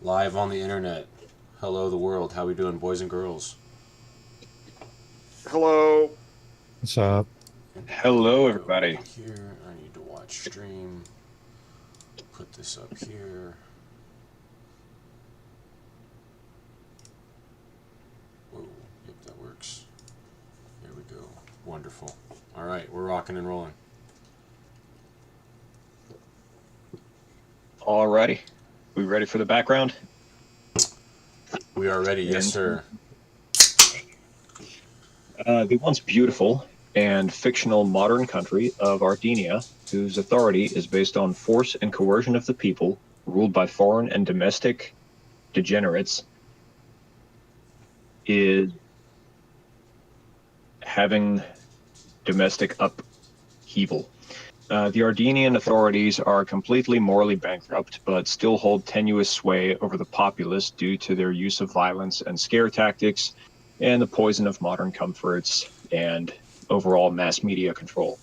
Live on the internet. Hello, the world. How we doing, boys and girls? Hello. What's up? Hello, Go everybody. here. I need to watch stream. Put this up here. Whoa. Yep, that works. There we go. Wonderful. All right, we're rocking and rolling. Alrighty. We ready for the background? We are ready. Yes, sir. The once beautiful and fictional modern country of Armenia, whose authority is based on force and coercion of the people, ruled by foreign and domestic degenerates, is having domestic upheaval. The Ardenian authorities are completely morally bankrupt, but still hold tenuous sway over the populace due to their use of violence and scare tactics and the poison of modern comforts and overall mass media control.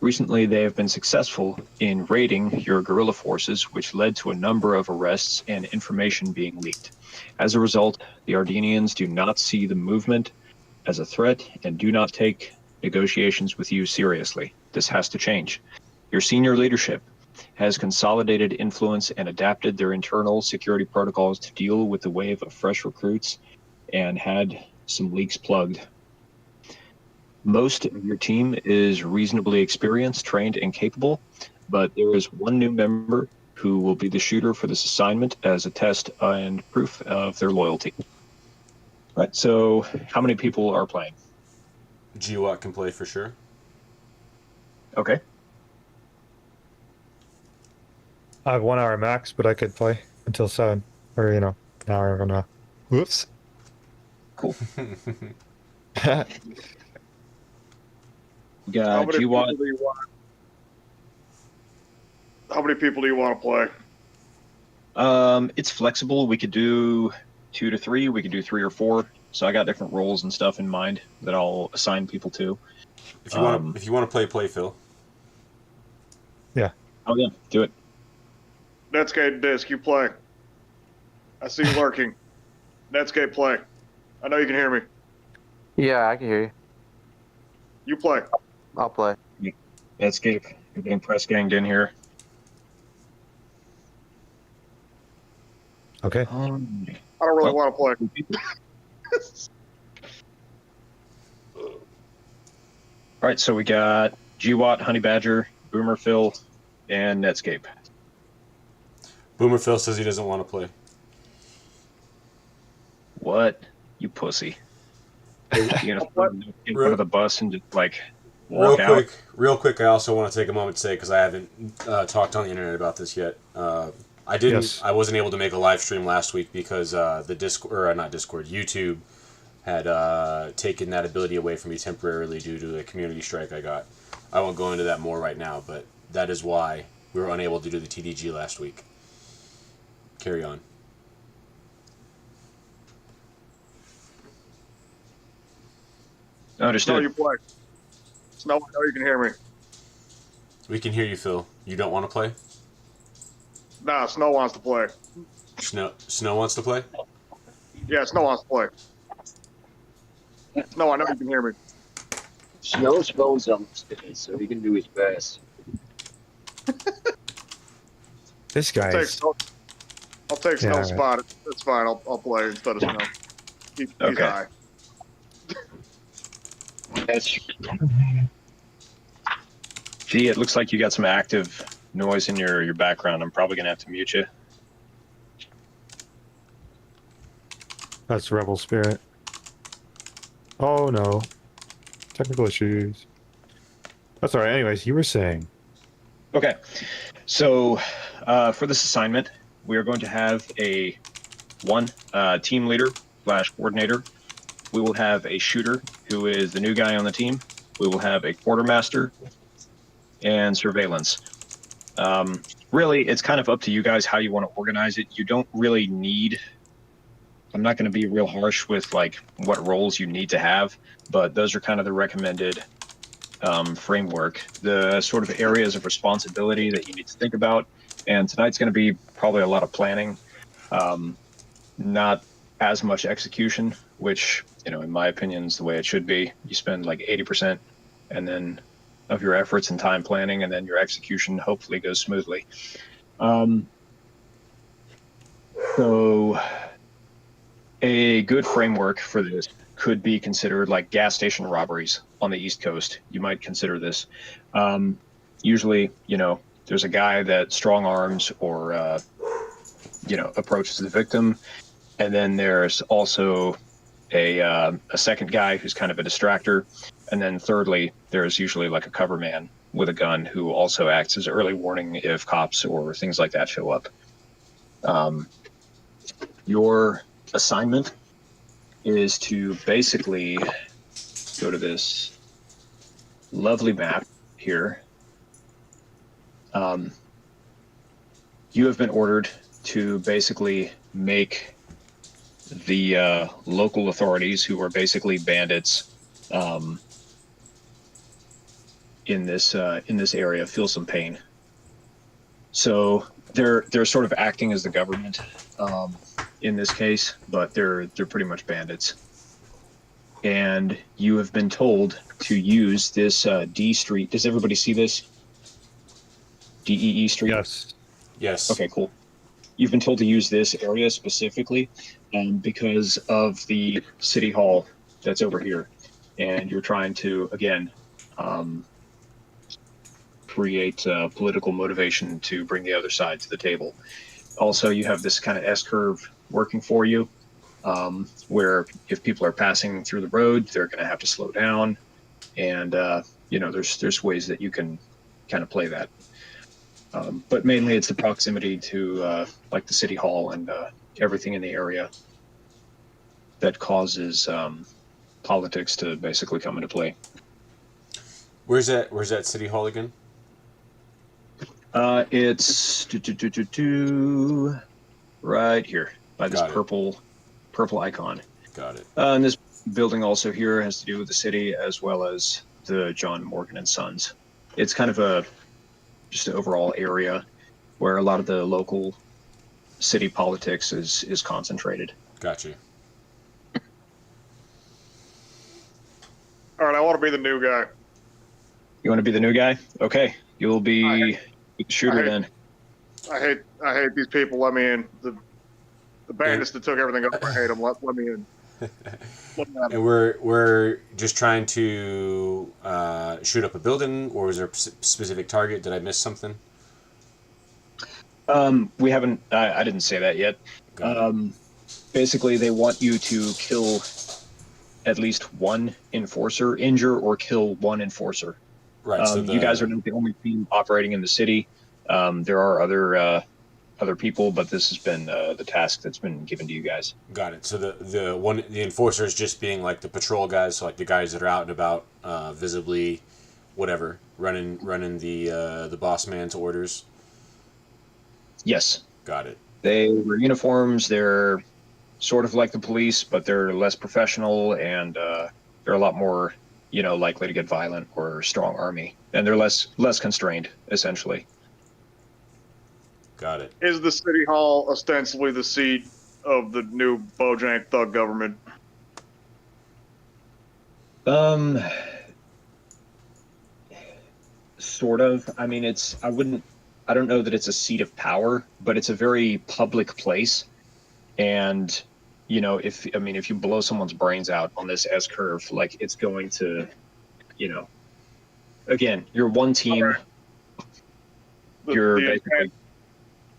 Recently, they have been successful in raiding your guerrilla forces, which led to a number of arrests and information being leaked. As a result, the Ardenians do not see the movement as a threat and do not take negotiations with you seriously. This has to change. Your senior leadership has consolidated influence and adapted their internal security protocols to deal with the wave of fresh recruits and had some leaks plugged. Most of your team is reasonably experienced, trained, and capable, but there is one new member who will be the shooter for this assignment as a test and proof of their loyalty. Right, so how many people are playing? GWOT can play for sure. Okay. I have 1 hour max, but I could play until 7. Or, an hour and a half. Whoops. Cool. How Got many GWOT. people do you want? How many people do you want to play? It's flexible. We could do 2 to 3. We could do 3 or 4. So I got different roles and stuff in mind that I'll assign people to. If you want to play Phil. Yeah. Oh yeah, do it. Netscape Disc, you play. I see you lurking. Netscape play. I know you can hear me. Yeah, I can hear you. You play. I'll play. Netscape. You're getting press ganged in here. Okay. I don't really want to play. All right, so we got GWOT, Honey Badger, Boomer Phil, and Netscape. Boomer Phil says he doesn't want to play. What? You pussy. You're gonna throw him in front of the bus and just like walk out? Real quick, I also want to take a moment to say, because I haven't talked on the internet about this yet. I wasn't able to make a live stream last week because YouTube had taken that ability away from me temporarily due to a community strike I got. I won't go into that more right now, but that is why we were unable to do the TDG last week. Carry on. Understood. No, you play. Snow, I know you can hear me. We can hear you, Phil. You don't want to play? Nah, Snow wants to play. Snow wants to play? Yeah, Snow wants to play. Snow, I know you can hear me. Snow's phone's almost dead, so he can do his best. This guy is... I'll take Yeah, Snow's right. spot. That's fine. I'll play instead of Snow. He's Okay. high. That's Gee, it looks like you got some active noise in your background. I'm probably gonna have to mute you. That's Rebel Spirit. Oh, no. Technical issues. That's alright. Anyways, you were saying. Okay, so for this assignment, we are going to have a team leader / coordinator. We will have a shooter who is the new guy on the team. We will have a quartermaster and surveillance. Really, it's kind of up to you guys how you want to organize it. You don't really need. I'm not going to be real harsh with like what roles you need to have, but those are kind of the recommended framework, the sort of areas of responsibility that you need to think about. And tonight's going to be probably a lot of planning. Not as much execution, which, in my opinion, is the way it should be. You spend like 80% and then of your efforts and time planning, and then your execution hopefully goes smoothly. So a good framework for this could be considered like gas station robberies on the East Coast. You might consider this. Usually, there's a guy that strong arms or, approaches the victim. And then there's also a second guy who's kind of a distractor. And then thirdly, there's usually like a cover man with a gun who also acts as early warning if cops or things like that show up. Your assignment is to basically go to this lovely map here. You have been ordered to basically make the local authorities, who are basically bandits, in this area, feel some pain. So they're sort of acting as the government in this case, but they're pretty much bandits. And you have been told to use this D Street. Does everybody see this? DEE Street? Yes. Yes. Okay, cool. You've been told to use this area specifically because of the city hall that's over here. And you're trying to, again, create political motivation to bring the other side to the table. Also, you have this kind of S-curve working for you, where if people are passing through the road, they're going to have to slow down. And, there's ways that you can kind of play that. But mainly it's the proximity to like the city hall and everything in the area that causes politics to basically come into play. Where's that city hall again? It's right here by this Got it. purple icon. Got it. And this building also here has to do with the city as well as the John Morgan and Sons. It's kind of just an overall area where a lot of the local city politics is concentrated. Gotcha. All right, I want to be the new guy. You want to be the new guy? Okay, you'll be the shooter then. I hate these people. Let me in. The bandits that took everything up. I hate them. Let me in. Let me in. And we're just trying to shoot up a building, or is there a specific target? Did I miss something? We haven't. I didn't say that yet. Basically, they want you to kill at least one enforcer, injure or kill one enforcer. Right. So you guys are not the only team operating in the city. There are other people, but this has been the task that's been given to you guys. Got it. So the enforcers just being like the patrol guys, so like the guys that are out and about, visibly, whatever, running the boss man's orders. Yes. Got it. They wear uniforms. They're sort of like the police, but they're less professional, and they're a lot more, likely to get violent or strong army, and they're less constrained, essentially. Got it. Is the city hall ostensibly the seat of the new Bojank thug government? Sort of. I mean, I don't know that it's a seat of power, but it's a very public place. And, if you blow someone's brains out on this S curve, like, it's going to, again, you're one team. Right. You're basically.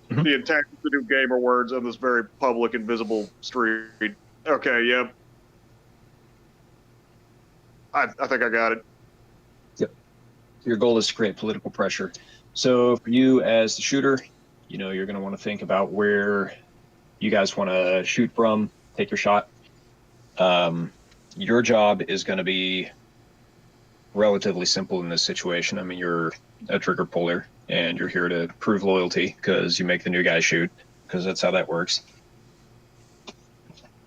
The intent to do gamer words on this very public and visible street. Okay, yep. I think I got it. Yep. Your goal is to create political pressure. So for you as the shooter, you're going to want to think about where you guys want to shoot from, take your shot. Your job is going to be relatively simple in this situation. I mean, you're a trigger puller, and you're here to prove loyalty because you make the new guy shoot, because that's how that works.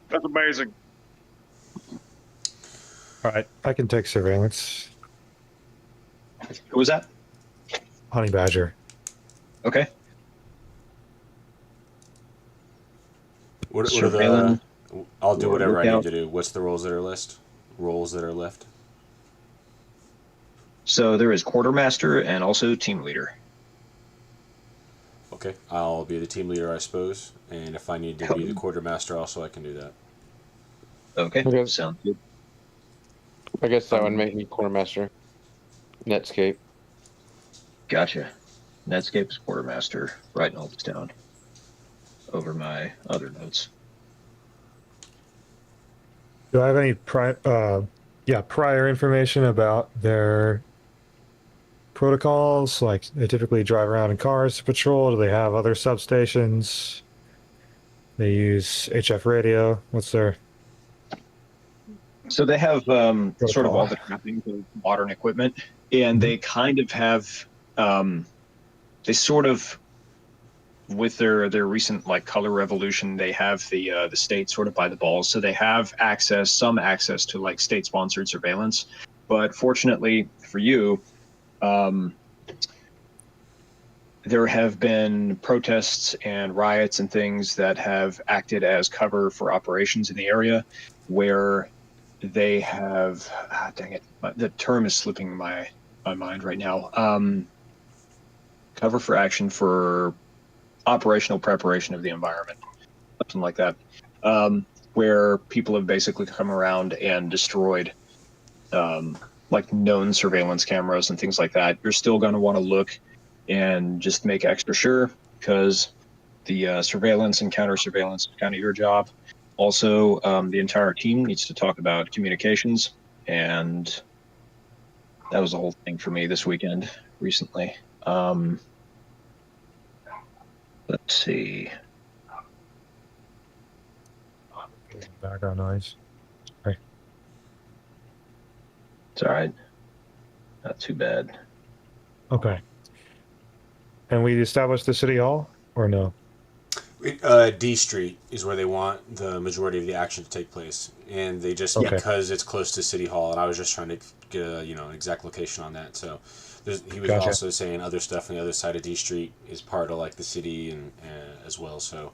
That's amazing. All right, I can take surveillance. Who was that? Honey Badger. Okay. What are Surveillance. the? I'll do or whatever I need lookout. to do. What's the roles that are list? Roles that are left. So there is quartermaster and also team leader. Okay, I'll be the team leader, I suppose, and if I need to be the quartermaster, also I can do that. Okay, Okay. sounds good. I guess that would make me quartermaster. Netscape. Gotcha. Netscape is quartermaster. Writing all this down over my other notes. Do I have any prior information about their protocols? Like, they typically drive around in cars to patrol. Do they have other substations? They use HF radio. What's their So they have sort of all protocol? the trappings of modern equipment, and they kind of have they sort of with their recent like color revolution, they have the state sort of by the balls, so they have some access to like state sponsored surveillance. But fortunately for you, there have been protests and riots and things that have acted as cover for operations in the area, where they have dang it, the term is slipping my mind right now. Cover for action for operational preparation of the environment, something like that, where people have basically come around and destroyed like known surveillance cameras and things like that. You're still going to want to look and just make extra sure, because the surveillance and counter surveillance is kind of your job. Also, the entire team needs to talk about communications, and that was the whole thing for me this weekend recently. Let's see. Background noise. It's all right. Not too bad. Okay. And we established the city hall, or no? D Street is where they want the majority of the action to take place, and they just Okay. because it's close to City Hall, and I was just trying to get a an exact location on that. So he was Gotcha. also saying other stuff on the other side of D Street is part of like the city and as well. So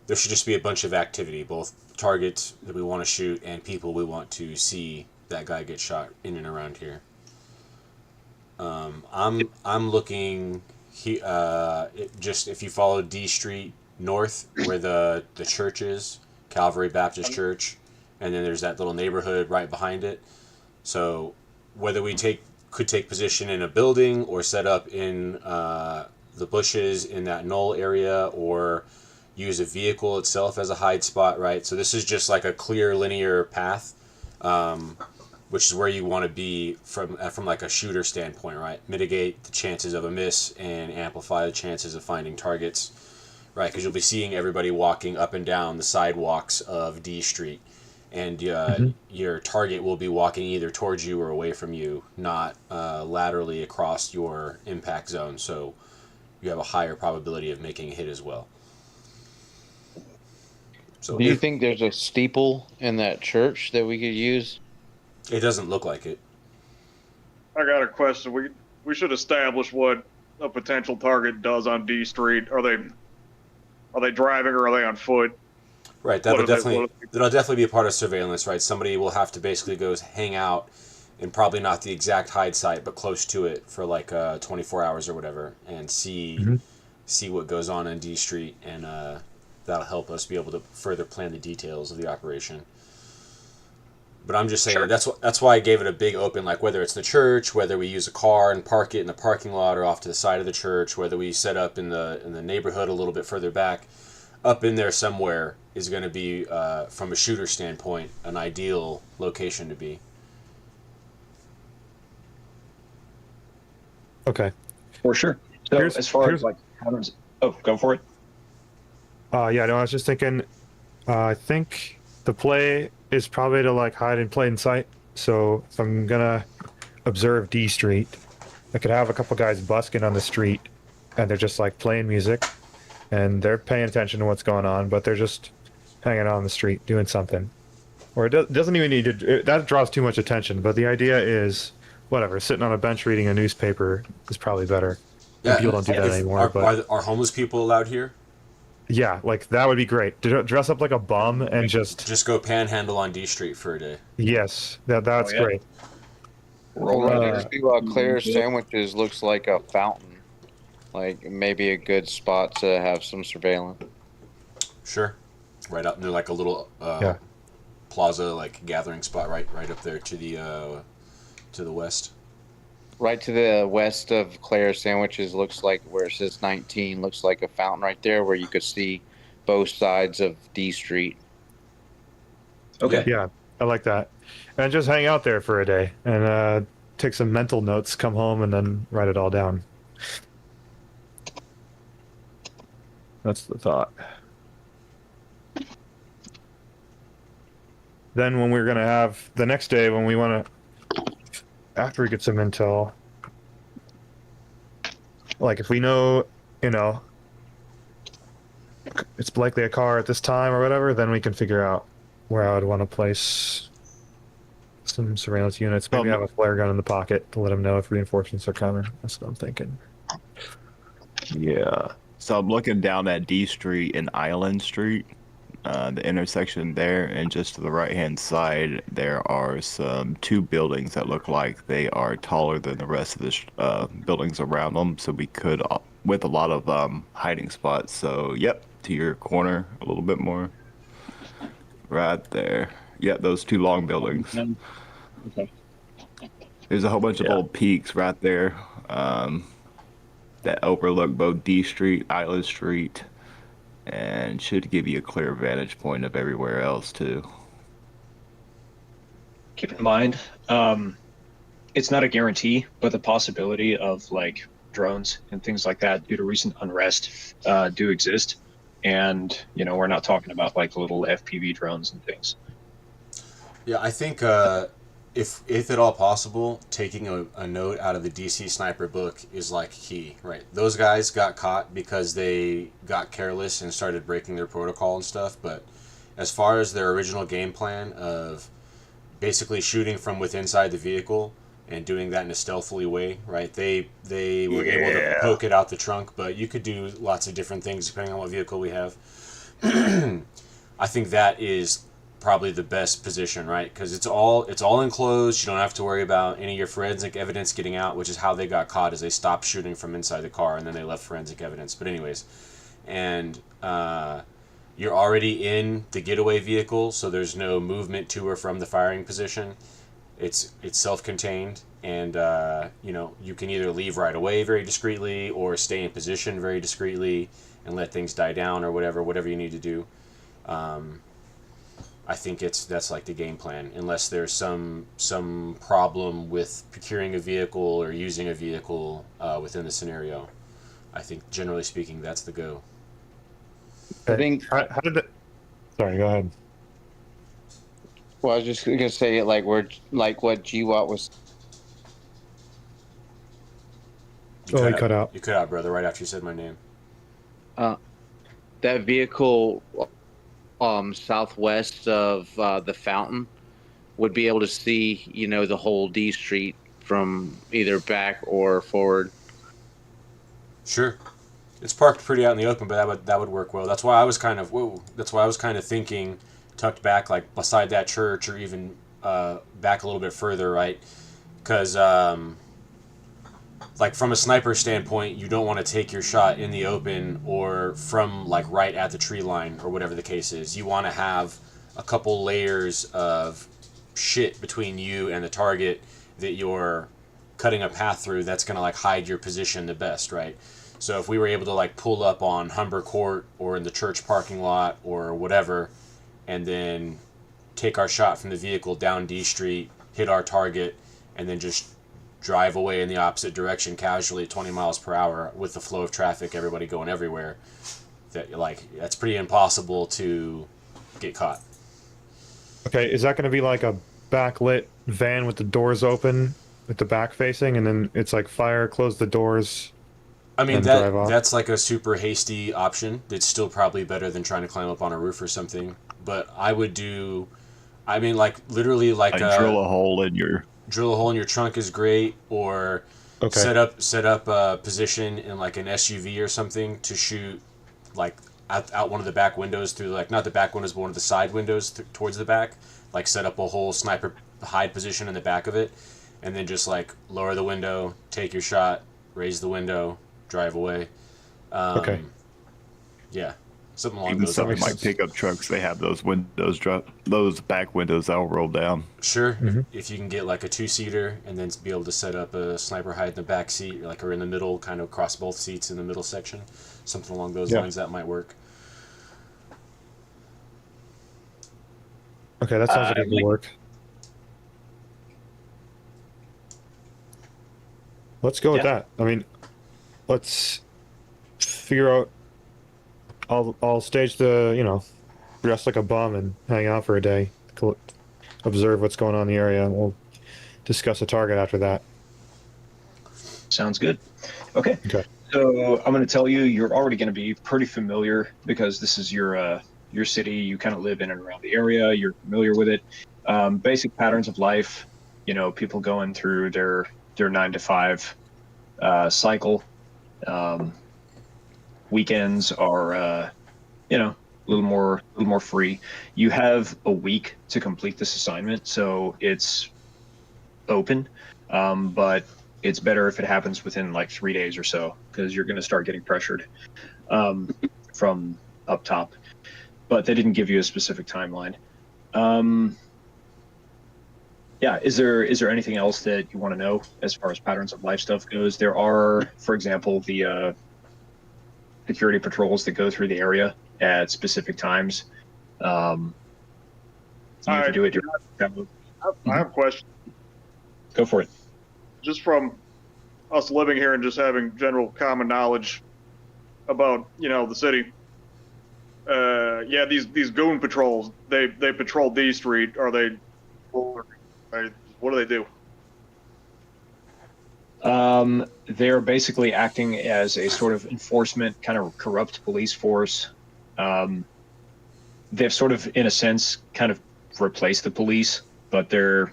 there should just be a bunch of activity, both targets that we want to shoot and people we want to see that guy get shot in and around here. I'm looking. Just if you follow D Street north, where the church is, Calvary Baptist Church, and then there's that little neighborhood right behind it. So whether we could take position in a building or set up in the bushes in that knoll area, or use a vehicle itself as a hide spot, right? So this is just like a clear linear path, which is where you want to be from like a shooter standpoint, right? Mitigate the chances of a miss and amplify the chances of finding targets, right? Because you'll be seeing everybody walking up and down the sidewalks of D Street, and your target will be walking either towards you or away from you, not laterally across your impact zone. So you have a higher probability of making a hit as well. So Do you think there's a steeple in that church that we could use? It doesn't look like it. I got a question. We should establish what a potential target does on D Street. Are they driving or are they on foot? Right, that'll definitely be a part of surveillance, right? Somebody will have to basically go hang out in probably not the exact hide site, but close to it for like 24 hours or whatever, and see what goes on in D Street, and that'll help us be able to further plan the details of the operation. But I'm just saying, that's why I gave it a big open, like whether it's the church, whether we use a car and park it in the parking lot or off to the side of the church, whether we set up in the neighborhood a little bit further back, up in there somewhere is going to be, from a shooter standpoint, an ideal location to be. Okay. For sure. So as far as like patterns, go for it. Yeah, no, I was just thinking, I think the play is probably to like hide in plain sight. So if I'm gonna observe D Street, I could have a couple guys busking on the street, and they're just like playing music, and they're paying attention to what's going on, but they're just hanging out on the street doing something. Or it doesn't even need to. That draws too much attention. But the idea is, whatever, sitting on a bench reading a newspaper is probably better. Yeah, people don't do that anymore. Are homeless people allowed here? Yeah, like that would be great. Dress up like a bum and Just go panhandle on D Street for a day. yes, that's yeah. great. Roll Well, right right there. next to Claire's Sandwiches looks like a fountain. Like maybe a good spot to have some surveillance. Sure. Right up near like a little Yeah. plaza, like gathering spot, right up there to the west. Right to the west of Claire's Sandwiches looks like where it says 19 looks like a fountain right there where you could see both sides of D Street. Okay. Yeah, I like that. And just hang out there for a day and take some mental notes, come home, and then write it all down. That's the thought. Then when we're going to have the next day, when we want to, after we get some intel, like if we know, you know, it's likely a car at this time or whatever, then we can figure out where I would want to place some surveillance units. Maybe have a flare gun in the pocket to let them know if reinforcements are coming. That's what I'm thinking. Yeah. So I'm looking down at D Street and Island Street, the intersection there, and just to the right-hand side, there are two buildings that look like they are taller than the rest of the buildings around them. So we could, with a lot of hiding spots. So, yep, to your corner a little bit more. Right there. Yeah, those two long buildings. Okay. There's a whole bunch of old peaks right there that overlook both D Street, Island Street, and should give you a clear vantage point of everywhere else too. Keep in mind, it's not a guarantee, but the possibility of like drones and things like that due to recent unrest do exist. And, you know, we're not talking about like little FPV drones and things. Yeah, I think if at all possible, taking a note out of the DC Sniper book is like key, right? Those guys got caught because they got careless and started breaking their protocol and stuff, but as far as their original game plan of basically shooting from within inside the vehicle and doing that in a stealthily way, right? They were able to poke it out the trunk, but you could do lots of different things depending on what vehicle we have. I think that is probably the best position, right? Because it's all enclosed. You don't have to worry about any of your forensic evidence getting out, which is how they got caught. Is they stopped shooting from inside the car and then they left forensic evidence. But anyways, and you're already in the getaway vehicle, so there's no movement to or from the firing position. It's self-contained, and you know, you can either leave right away very discreetly or stay in position very discreetly and let things die down or whatever you need to do. I think that's like the game plan, unless there's some problem with procuring a vehicle or using a vehicle within the scenario. I think generally speaking, that's the go. I think. How did it? Sorry, go ahead. Well, I was just gonna say like what GWOT was. You he cut out. You cut out, brother, right after you said my name. That vehicle southwest of the fountain would be able to see, you know, the whole D Street from either back or forward. Sure, it's parked pretty out in the open, but that would work well. That's why I was kind of thinking tucked back, like beside that church, or even back a little bit further, right? Because like from a sniper standpoint, you don't want to take your shot in the open or from like right at the tree line or whatever the case is. You want to have a couple layers of shit between you and the target that you're cutting a path through that's going to like hide your position the best, right? So if we were able to like pull up on Humber Court or in the church parking lot or whatever, and then take our shot from the vehicle down D Street, hit our target, and then just drive away in the opposite direction casually at 20 miles per hour with the flow of traffic, everybody going everywhere, that's pretty impossible to get caught. Okay, is that going to be like a backlit van with the doors open, with the back facing, and then it's like fire, close the doors? I mean, and drive off? that's like a super hasty option. It's still probably better than trying to climb up on a roof or something. But I would do, I mean, like literally like drill a hole in your trunk is great, or Okay. set up a position in like an SUV or something to shoot like out one of the back windows through, like, not the back windows, but one of the side windows towards the back, like set up a whole sniper hide position in the back of it, and then just like lower the window, take your shot, raise the window, drive away. Okay. Yeah, something along Even those some of lines. my pickup trucks, they have those windows drop, those back windows that'll roll down. Sure, Mhm. if you can get like a 2-seater and then be able to set up a sniper hide in the back seat, or in the middle, kind of across both seats in the middle section, something along those Yeah. lines, that might work. Okay, that sounds like it could work. Let's go with Yeah. that. I mean, let's figure out. I'll stage the, dress like a bum and hang out for a day, observe what's going on in the area, and we'll discuss a target after that. Sounds good. Okay. Okay. So I'm going to tell you, you're already going to be pretty familiar because this is your city. You kind of live in and around the area. You're familiar with it. Basic patterns of life. People going through their 9 to 5 cycle. Weekends are a little more free. You have a week to complete this assignment, so it's open, but it's better if it happens within like 3 days or so, because you're going to start getting pressured from up top. But they didn't give you a specific timeline. Yeah, is there anything else that you want to know as far as patterns of life stuff goes? There are, for example, the security patrols that go through the area at specific times. You have to do it during. I have a question. Go for it. Just from us living here and just having general common knowledge about the city. Yeah, these goon patrols, they patrol D Street. What do they do? They're basically acting as a sort of enforcement, kind of corrupt police force. They've sort of, in a sense, kind of replaced the police, but they're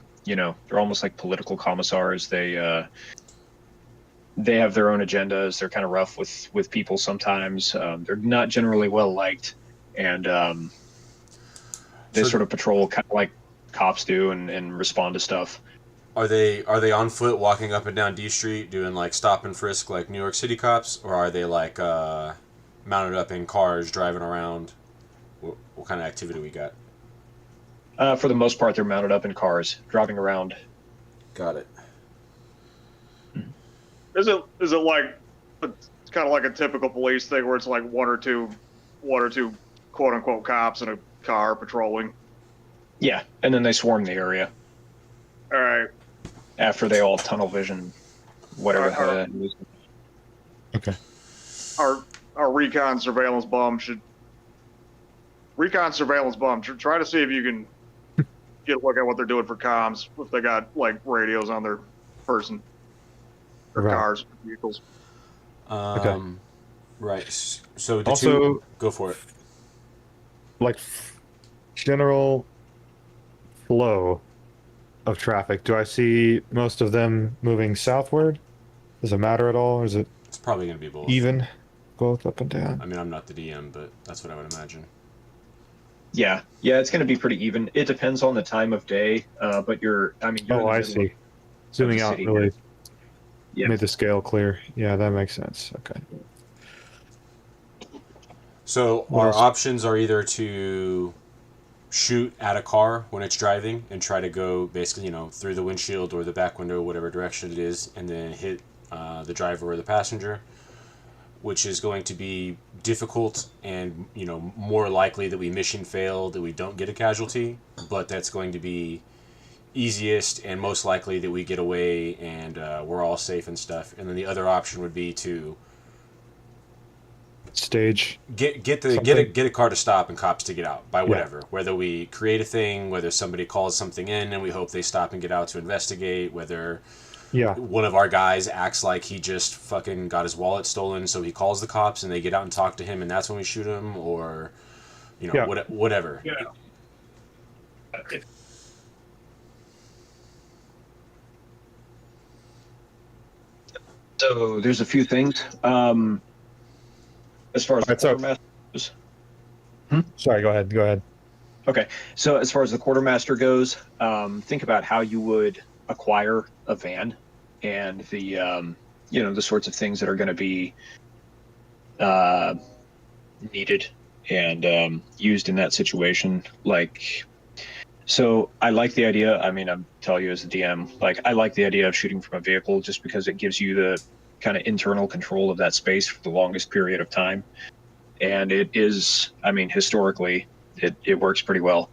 almost like political commissars. They have their own agendas. They're kind of rough with people sometimes. They're not generally well liked, and they sort of patrol kind of like cops do and respond to stuff. Are they on foot walking up and down D Street doing like stop and frisk like New York City cops, or are they like mounted up in cars driving around? What kind of activity we got? For the most part, they're mounted up in cars, driving around. Got it. Is it like it's kind of like a typical police thing where it's like one or two quote unquote cops in a car patrolling? Yeah, and then they swarm the area All right. after they all tunnel vision, whatever the hell that is. Okay. Our recon surveillance bomb should try to see if you can get a look at what they're doing for comms, if they got like radios on their person or Right. cars, vehicles. Right. So the Also- two, go for it. Like, general flow of traffic. Do I see most of them moving southward? Does it matter at all, or is it It's probably going to be both. even, both up and down? I mean, I'm not the DM, but that's what I would imagine. Yeah, it's going to be pretty even. It depends on the time of day, but you're in the Oh, I middle see. Zooming the out city really Yeah. made the scale clear. Yeah, that makes sense. Okay. So What our else? options are either to shoot at a car when it's driving and try to go basically, through the windshield or the back window, whatever direction it is, and then hit the driver or the passenger, which is going to be difficult and, more likely that we mission fail, that we don't get a casualty, but that's going to be easiest and most likely that we get away and we're all safe and stuff. And then the other option would be to Stage. get Something. a car to stop and cops to get out by whatever. Whether we create a thing, whether somebody calls something in and we hope they stop and get out to investigate, whether Yeah. one of our guys acts like he just fucking got his wallet stolen, so he calls the cops and they get out and talk to him and that's when we shoot him, or Yeah. whatever. Yeah. So there's a few things. As far as the Alright, so- quartermaster goes, Sorry, go ahead. Go ahead. Okay, so as far as the quartermaster goes, think about how you would acquire a van and the the sorts of things that are going to be needed and used in that situation. Like, so I like the idea. I mean, I'm telling you as a DM, like I like the idea of shooting from a vehicle just because it gives you the kind of internal control of that space for the longest period of time. And it is, I mean, historically, it works pretty well.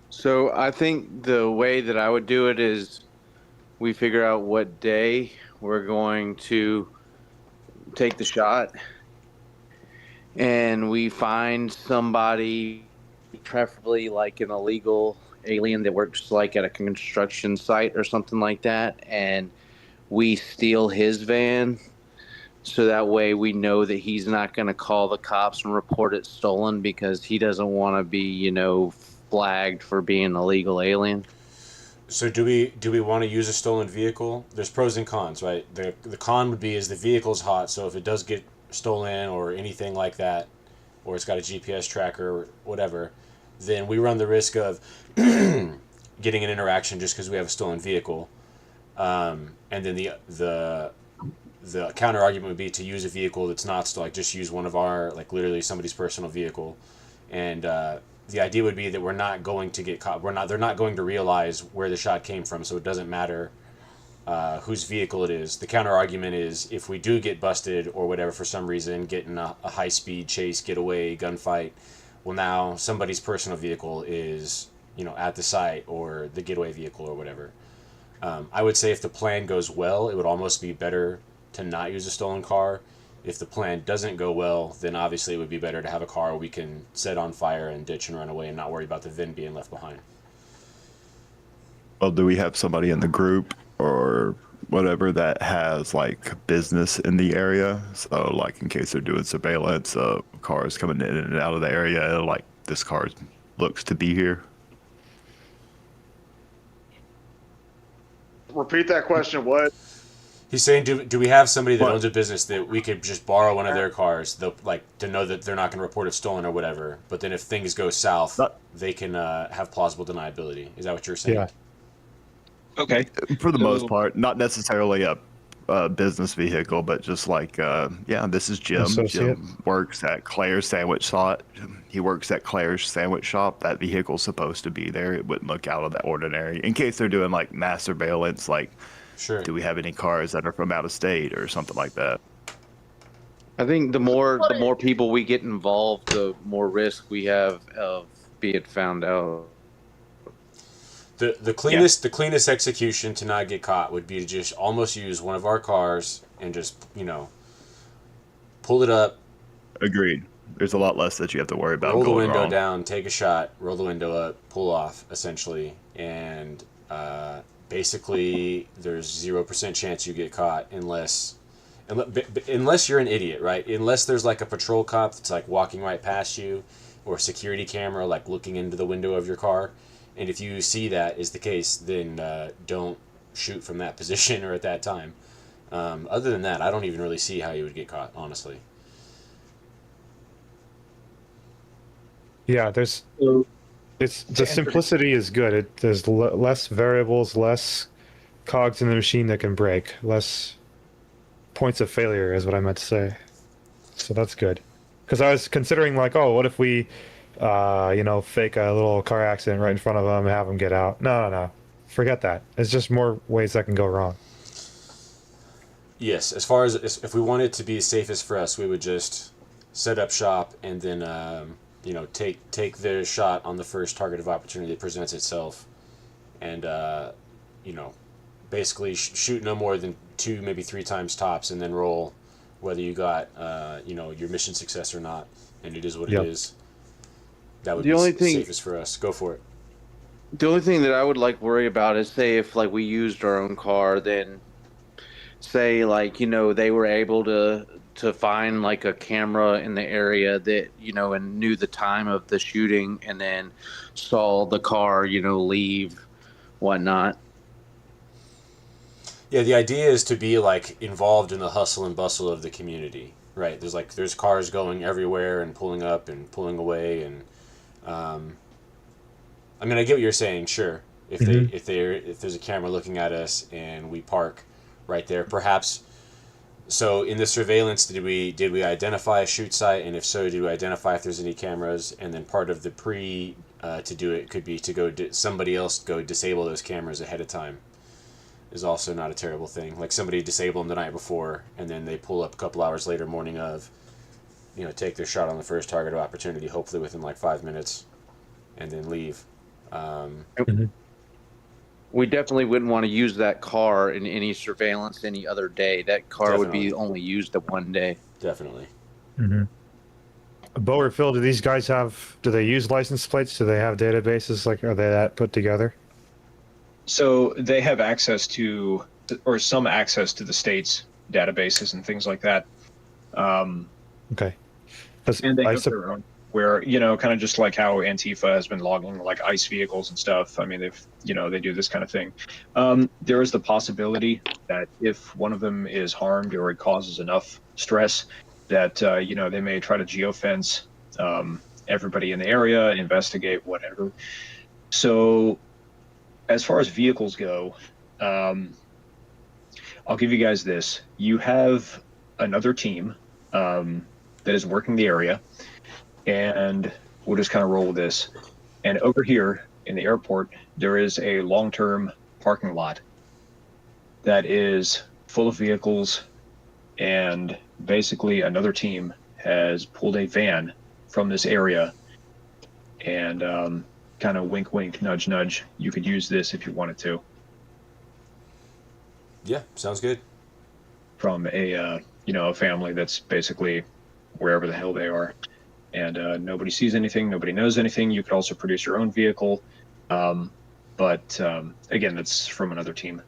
So I think the way that I would do it is we figure out what day we're going to take the shot, and we find somebody, preferably like an illegal alien that works like at a construction site or something like that, and we steal his van. So that way we know that he's not going to call the cops and report it stolen because he doesn't want to be, flagged for being an illegal alien. So do we want to use a stolen vehicle? There's pros and cons, right? The con would be is the vehicle's hot, so if it does get stolen or anything like that, or it's got a GPS tracker or whatever, then we run the risk of getting an interaction just because we have a stolen vehicle. And then the counter argument would be to use a vehicle that's not stolen, like just use one of our, like literally somebody's personal vehicle, and the idea would be that we're not going to get caught. They're not going to realize where the shot came from, so it doesn't matter whose vehicle it is. The counter argument is if we do get busted or whatever for some reason, get in a high speed chase, getaway, gunfight, well now somebody's personal vehicle is at the site or the getaway vehicle or whatever. I would say if the plan goes well, it would almost be better to not use a stolen car. If the plan doesn't go well, then obviously it would be better to have a car we can set on fire and ditch and run away and not worry about the VIN being left behind. Well, do we have somebody in the group or whatever that has like business in the area? So, like, in case they're doing surveillance, cars coming in and out of the area, like this car looks to be here. Repeat that question. What? He's saying, do we have somebody that owns a business that we could just borrow one of their cars, like to know that they're not going to report it stolen or whatever? But then if things go south, they can have plausible deniability. Is that what you're saying? Yeah. Okay. For the most part, not necessarily a business vehicle, but just like, this is Jim. Associate. Jim works at Claire's Sandwich Shop. He works at Claire's Sandwich Shop. That vehicle's supposed to be there. It wouldn't look out of the ordinary. In case they're doing like mass surveillance, like, Sure. do we have any cars that are from out of state or something like that? I think the more people we get involved, the more risk we have of being found out. The cleanest execution to not get caught would be to just almost use one of our cars and just pull it up, Agreed. There's a lot less that you have to worry about. roll the going window wrong. down, take a shot, roll the window up, pull off essentially, and basically there's 0% chance you get caught unless you're an idiot, right? Unless there's like a patrol cop that's like walking right past you, or a security camera like looking into the window of your car. And if you see that is the case, then don't shoot from that position or at that time. Other than that, I don't even really see how you would get caught, honestly. Yeah, the simplicity is good. There's less variables, less cogs in the machine that can break, less points of failure is what I meant to say. So that's good. Because I was considering like, oh, what if we, fake a little car accident right in front of them and have them get out? No. Forget that. It's just more ways that can go wrong. Yes, as far as if we want it to be safest for us, we would just set up shop and then take the shot on the first target of opportunity that presents itself, and basically shoot no more than 2, maybe 3 times tops, and then roll whether you got your mission success or not, and it is what it is. That would be safest for us. Go for it. The only thing that I would like worry about is say if like we used our own car, then say like they were able to find like a camera in the area that and knew the time of the shooting and then saw the car leave, whatnot. Yeah, the idea is to be like involved in the hustle and bustle of the community. Right. There's cars going everywhere and pulling up and pulling away, and I mean, I get what you're saying. Sure, if there's a camera looking at us and we park right there, perhaps. So in the surveillance, did we identify a shoot site, and if so, did we identify if there's any cameras? And then part of the to do it could be to somebody else go disable those cameras ahead of time. Is also not a terrible thing. Like somebody disable them the night before, and then they pull up a couple hours later, morning of, take their shot on the first target of opportunity, hopefully within like 5 minutes, and then leave. We definitely wouldn't want to use that car in any surveillance any other day. That car would be only used the one day. Definitely. Bo or Phil, do they use license plates? Do they have databases? Like, are they that put together? So they have access to, or some access to the state's databases and things like that. Okay. And they have their own, where, kind of just like how Antifa has been logging like ICE vehicles and stuff. I mean, they do this kind of thing. There is the possibility that if one of them is harmed or it causes enough stress that, they may try to geofence everybody in the area, investigate, whatever. So as far as vehicles go, I'll give you guys this. You have another team that is working the area, and we'll just kind of roll with this. And over here in the airport, there is a long-term parking lot that is full of vehicles, and basically another team has pulled a van from this area, and kind of wink, wink, nudge, nudge. You could use this if you wanted to. Yeah, sounds good. From a family that's basically wherever the hell they are, and nobody sees anything, nobody knows anything. You could also produce your own vehicle, but again, that's from another team.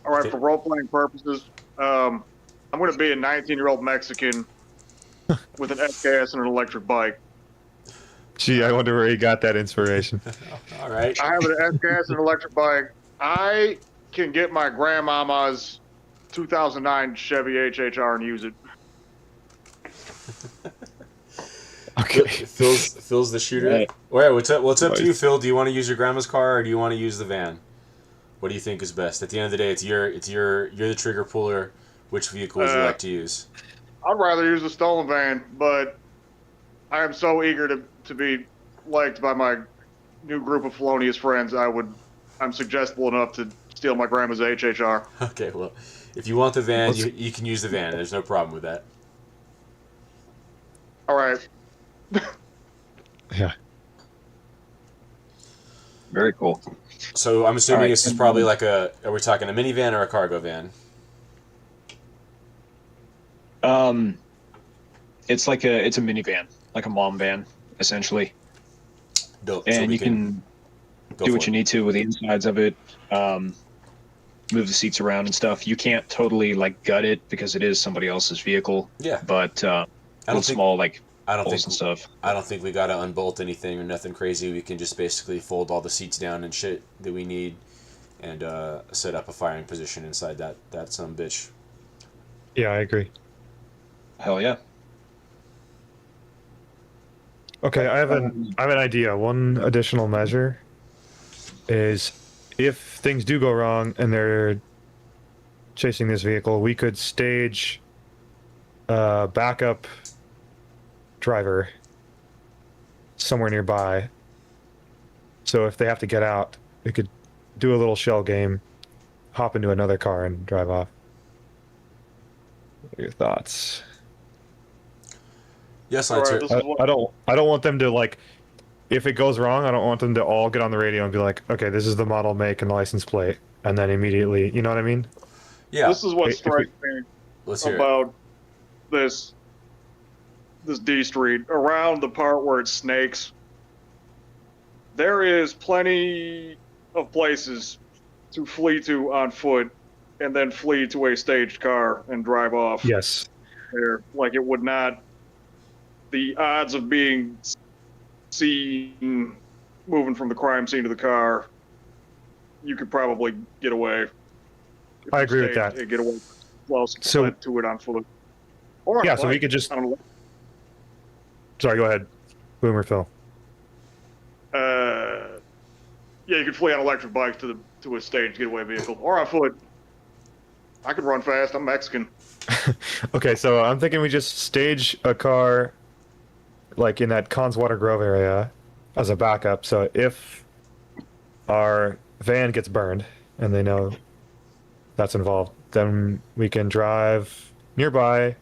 All right, for role-playing purposes, I'm going to be a 19-year-old Mexican with an SKS and an electric bike. Gee, I wonder where he got that inspiration. All right. I have an SKS and an electric bike. I can get my grandmama's 2009 Chevy HHR and use it. Okay. Phil's the shooter. Right. All right, what's up to you, Phil? Do you want to use your grandma's car or do you want to use the van? What do you think is best? At the end of the day, you're the trigger puller. Which vehicle would you like to use? I'd rather use a stolen van, but I am so eager to be liked by my new group of felonious friends. I'm suggestible enough to steal my grandma's HHR. Okay, well, if you want the van, you can use the van. There's no problem with that. All right. Yeah. Very cool. So I'm assuming All right. this is probably like are we talking a minivan or a cargo van? It's a minivan, like a mom van, essentially. Dope. And so you can do what you need to with the insides of it. Move the seats around and stuff. You can't totally gut it because it is somebody else's vehicle. Yeah. But I don't think small I don't holes think and stuff. I don't think we gotta unbolt anything or nothing crazy. We can just basically fold all the seats down and shit that we need, and set up a firing position inside that son bitch. Yeah, I agree. Hell yeah. Okay, I have an idea. One additional measure is if things do go wrong and they're chasing this vehicle, we could stage a backup driver somewhere nearby. So if they have to get out, we could do a little shell game, hop into another car and drive off. What are your thoughts? Yes, All right, Lights. this is what- I don't want them to if it goes wrong, I don't want them to all get on the radio and be like, okay, this is the model, make, and license plate, and then immediately, you know what I mean? Yeah. This is what If strikes me Let's hear it. about this D street around the part where it snakes. There is plenty of places to flee to on foot, and then flee to a staged car and drive off. Yes. There, it would not. The odds of being seen moving from the crime scene to the car, you could probably get away. If I you agree with staged that. it, Get away. close So- to it on foot. Or on a Yeah, so we bike. could just. I don't know. Sorry, go ahead. Boomer Phil. Yeah, you could flee on electric bikes to a staged getaway vehicle, or on foot. I could run fast. I'm Mexican. Okay, so I'm thinking we just stage a car, like in that Conswater Grove area, as a backup. So if our van gets burned and they know that's involved, then we can drive nearby,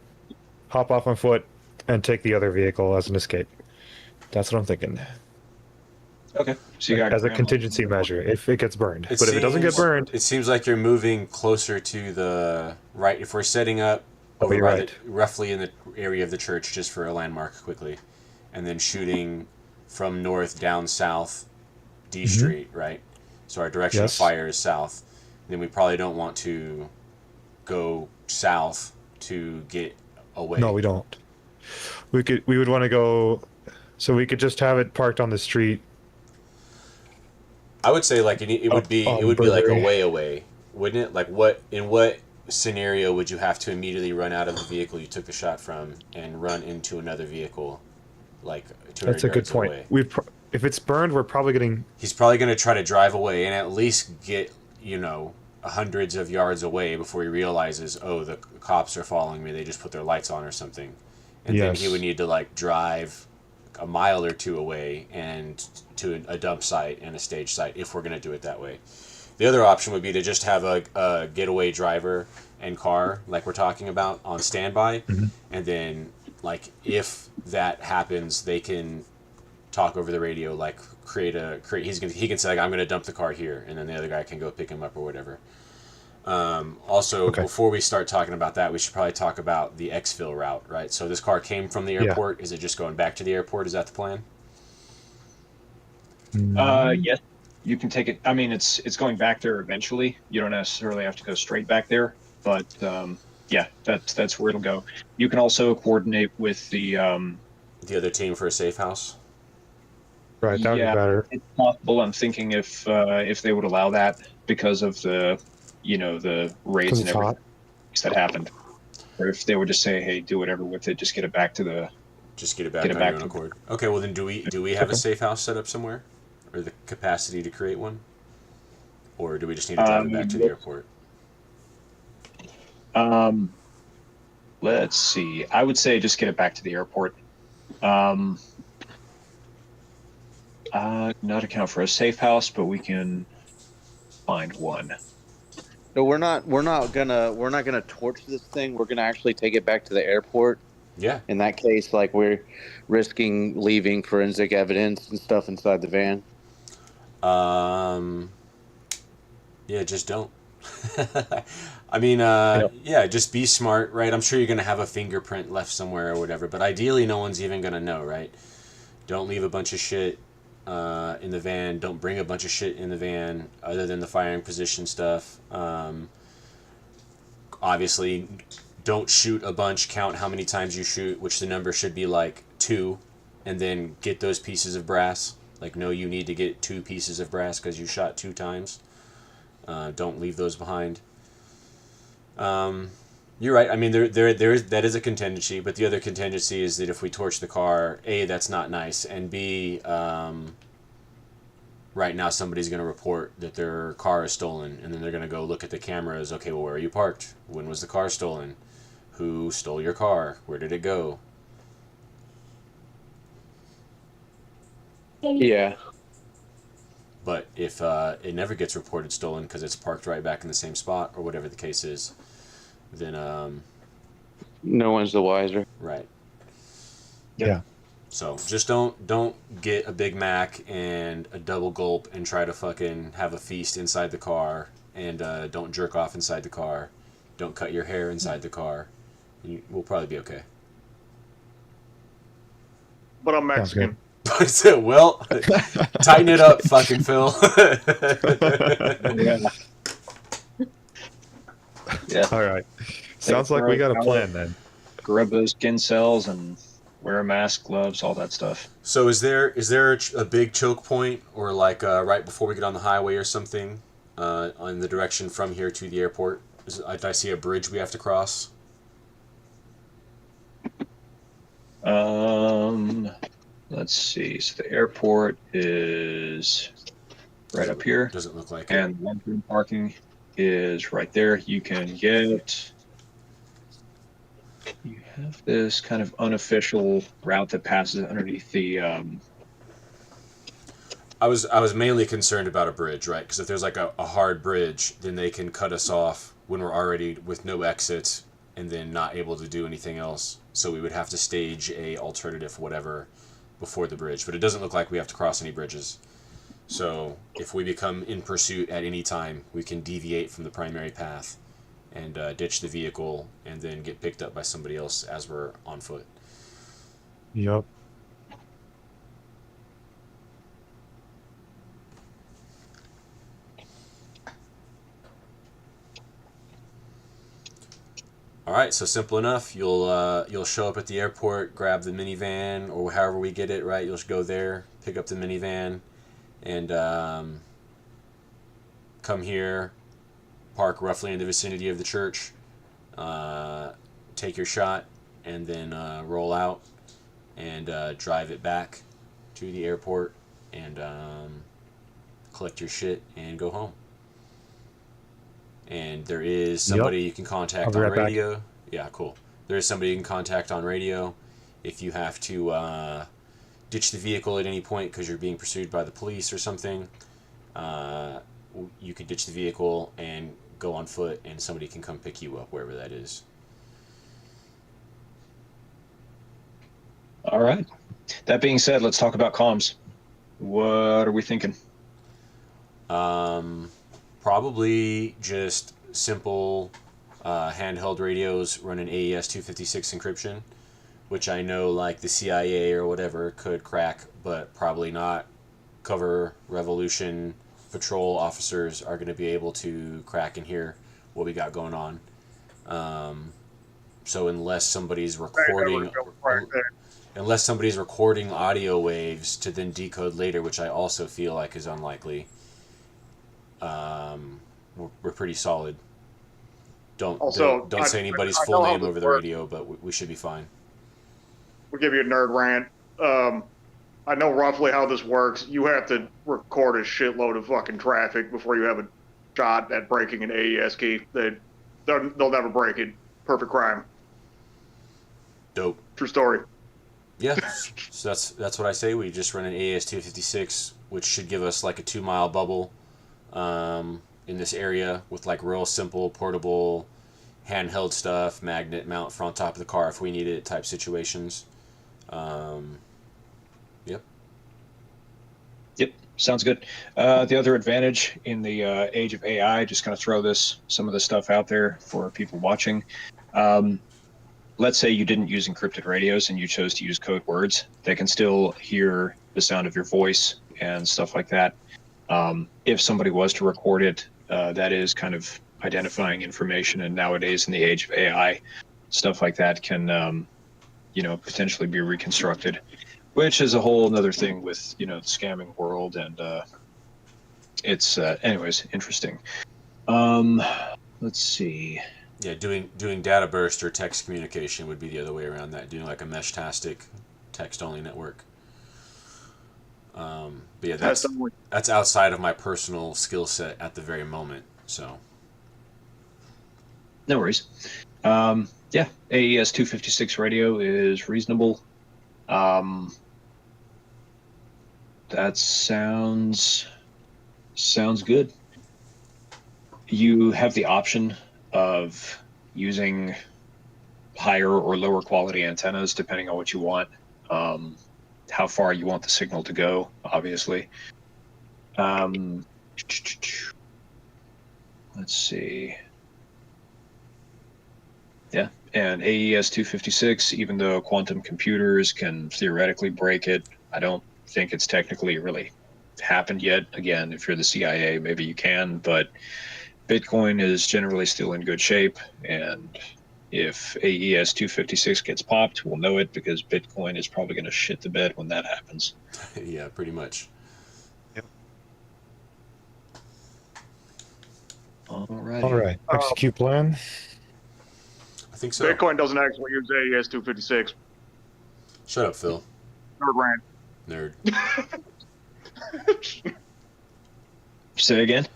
hop off on foot, and take the other vehicle as an escape. That's what I'm thinking. Okay. So you got As a Grandma. contingency measure, if it gets burned. But if it doesn't get seems- burned, it seems like you're moving closer to the right. If we're setting up over you're by right. roughly in the area of the church, just for a landmark quickly, and then shooting from north down south, D Street, right? So our direction of Yes. fire is south. Then we probably don't want to go south to get away. no, we don't. We would want to go, so we could just have it parked on the street. I would say like it would be on it would be like Burberry. away, wouldn't it? Like in what scenario would you have to immediately run out of the vehicle you took the shot from and run into another vehicle, like 200 That's a good yards point. away? If it's burned, we're probably getting. He's probably going to try to drive away and at least get hundreds of yards away before he realizes, oh, the cops are following me. They just put their lights on or something, and then he Yes. would need to like drive a mile or two away and to a dump site and a stage site if we're going to do it that way. The other option would be to just have a getaway driver and car like we're talking about on standby, and then like if that happens, they can talk over the radio, like he can say like, I'm gonna dump the car here, and then the other guy can go pick him up or whatever. Also, Okay. before we start talking about that, we should probably talk about the exfil route, right? So this car came from the airport. Is it just going back to the airport? Is that the plan? Yes, you can take it. I mean, it's going back there eventually. You don't necessarily have to go straight back there, but yeah, that's where it'll go. You can also coordinate with the. The other team for a safe house. Right, that would Yeah. be better. It's possible. I'm thinking if they would allow that because of the the raids Because and it's everything hot. that happened, or if they would just say, hey, do whatever with it, just get it back to the. Just get it back Get it on back your own to- accord. Okay, well then do we have a Okay. safe house set up somewhere, or the capacity to create one, or do we just need to drive it back to the airport? Let's see. I would say just get it back to the airport. Not account for a safe house, but we can find one. No, we're not gonna torch this thing. We're gonna actually take it back to the airport. Yeah. In that case, like we're risking leaving forensic evidence and stuff inside the van. Yeah, just don't. I mean, yeah, just be smart, right? I'm sure you're gonna have a fingerprint left somewhere or whatever, but ideally, no one's even gonna know, right? Don't leave a bunch of shit in the van. Don't bring a bunch of shit in the van other than the firing position stuff. Obviously, don't shoot a bunch. Count how many times you shoot, which the number should be like 2, and then get those pieces of brass. Like, no, you need to get 2 pieces of brass because you shot 2 times. Don't leave those behind. You're right. I mean, that is a contingency, but the other contingency is that if we torch the car, A, that's not nice, and B, right now somebody's going to report that their car is stolen, and then they're going to go look at the cameras. Okay, well, where are you parked? When was the car stolen? Who stole your car? Where did it go? Yeah. But if it never gets reported stolen because it's parked right back in the same spot or whatever the case is, then No one's the wiser. right. Yeah. So just don't get a Big Mac and a double gulp and try to fucking have a feast inside the car, and don't jerk off inside the car. Don't cut your hair inside the car. We'll probably be okay. But I'm Mexican. Well, tighten it up, fucking Phil. Yeah. All right. Sounds like we got a plan then. Grab those skin cells and wear a mask, gloves, all that stuff. So is there a big choke point, or like right before we get on the highway or something, on the direction from here to the airport? I see a bridge we have to cross. Let's see. So the airport is right up here, Doesn't look like it. and luxury parking is right there. You can get. You have this kind of unofficial route that passes underneath the. I was mainly concerned about a bridge, right? Because if there's like a hard bridge, then they can cut us off when we're already with no exit, and then not able to do anything else. So we would have to stage a alternative whatever before the bridge. But it doesn't look like we have to cross any bridges. So if we become in pursuit at any time, we can deviate from the primary path and ditch the vehicle and then get picked up by somebody else as we're on foot. Yep. All right, so simple enough. You'll show up at the airport, grab the minivan, or however we get it. Right, you'll just go there, pick up the minivan, and come here, park roughly in the vicinity of the church, take your shot, and then roll out and drive it back to the airport and collect your shit and go home. And there is somebody you can contact on radio. Back. Yeah, cool. There is somebody you can contact on radio if you have to ditch the vehicle at any point because you're being pursued by the police or something. You can ditch the vehicle and go on foot, and somebody can come pick you up wherever that is. All right. That being said, let's talk about comms. What are we thinking? Probably just simple handheld radios running AES 256 encryption, which I know like the CIA or whatever could crack, but probably not. Cover Revolution patrol officers are going to be able to crack and hear what we got going on. So unless somebody's recording audio waves to then decode later, which I also feel like is unlikely, we're pretty solid. Don't say anybody's full name over the radio, but we should be fine. We'll give you a nerd rant. I know roughly how this works. You have to record a shitload of fucking traffic before you have a shot at breaking an AES key. They'll never break it. Perfect crime. Dope. True story. Yeah, so that's what I say. We just run an AES 256, which should give us like a 2-mile bubble in this area with like real simple, portable, handheld stuff, magnet mount front top of the car if we need it type situations. Yep, sounds good. The other advantage in the age of AI, just kind of throw some of this stuff out there for people watching. Let's say you didn't use encrypted radios and you chose to use code words. They can still hear the sound of your voice and stuff like that. If somebody was to record it, that is kind of identifying information. And nowadays, in the age of AI, stuff like that can, potentially be reconstructed, which is a whole other thing with, the scamming world. And it's, anyways, interesting. Let's see. Yeah, doing data burst or text communication would be the other way around that. Doing like a mesh-tastic text-only network. But yeah, that's outside of my personal skill set at the very moment. So. No worries. Yeah, AES 256 radio is reasonable. That sounds good. You have the option of using higher or lower quality antennas depending on what you want, how far you want the signal to go, obviously. Let's see. Yeah, and AES 256, even though quantum computers can theoretically break it, I don't think it's technically really happened yet. Again, if you're the CIA, maybe you can, but Bitcoin is generally still in good shape, and if AES 256 gets popped, we'll know it because Bitcoin is probably going to shit the bed when that happens. Yeah, pretty much. Yep. Alrighty. All right. Execute plan. I think so. Bitcoin doesn't actually use AES 256. Shut up, Phil. Nerd rant. Nerd. Say again?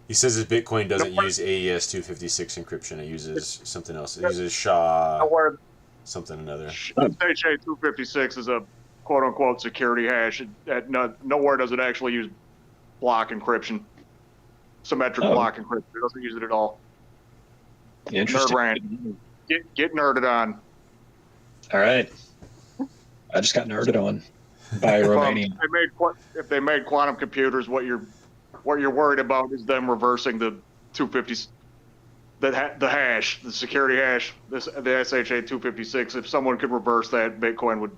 He says his Bitcoin doesn't use AES 256 encryption. It uses something else. It uses SHA Nowhere, something another. SHA 256 is a quote-unquote security hash. Nowhere does it actually use block encryption. Symmetric block encryption. It doesn't use it at all. Interesting. Nerd rant. Get nerded on. All right. I just got nerded on by Romania. If they made quantum computers, what you're worried about is them reversing the 250, the hash, the security hash, the SHA 256. If someone could reverse that, Bitcoin would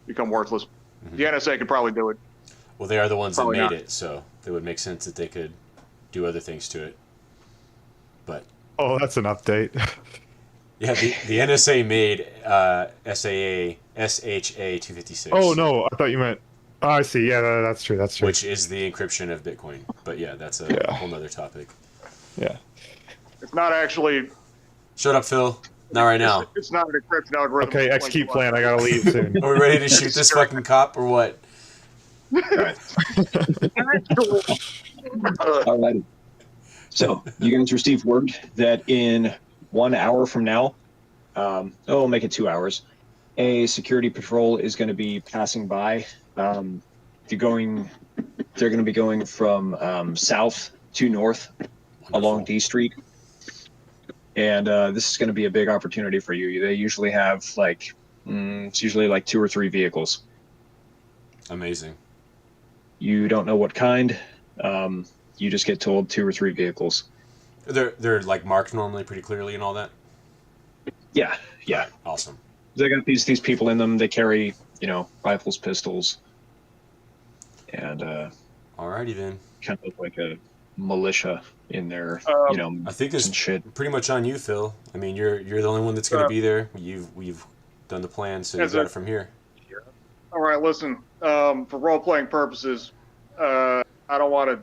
become worthless. Mm-hmm. The NSA could probably do it. Well, they are the ones Probably that made not. it, so it would make sense that they could do other things to it. But Oh, that's an update. yeah, the NSA made SHA 256. Oh no, I thought you meant. Oh, I see. Yeah, that's true. That's true. Which is the encryption of Bitcoin. But yeah, that's a whole nother topic. Yeah. It's not actually. Shut up, Phil. Not right now. It's not an encryption algorithm. Okay, execute plan. I gotta leave soon. Are we ready to shoot this fucking cop or what? Alrighty. So, you guys received word that in 1 hour from now, we'll make it 2 hours, a security patrol is going to be passing by. They're going to be going from south to north along D Street. And this is going to be a big opportunity for you. They usually have it's usually like 2 or 3 vehicles. Amazing. You don't know what kind. You just get told 2 or 3 vehicles. They're like marked normally pretty clearly and all that. Yeah. Awesome. They got these people in them. They carry, rifles, pistols, and Alrighty then. kind of look like a militia in there. I think it's and shit. pretty much on you, Phil. I mean, you're the only one that's going to be there. We've done the plan, so you got it from here. All right, listen. For role-playing purposes, I don't want to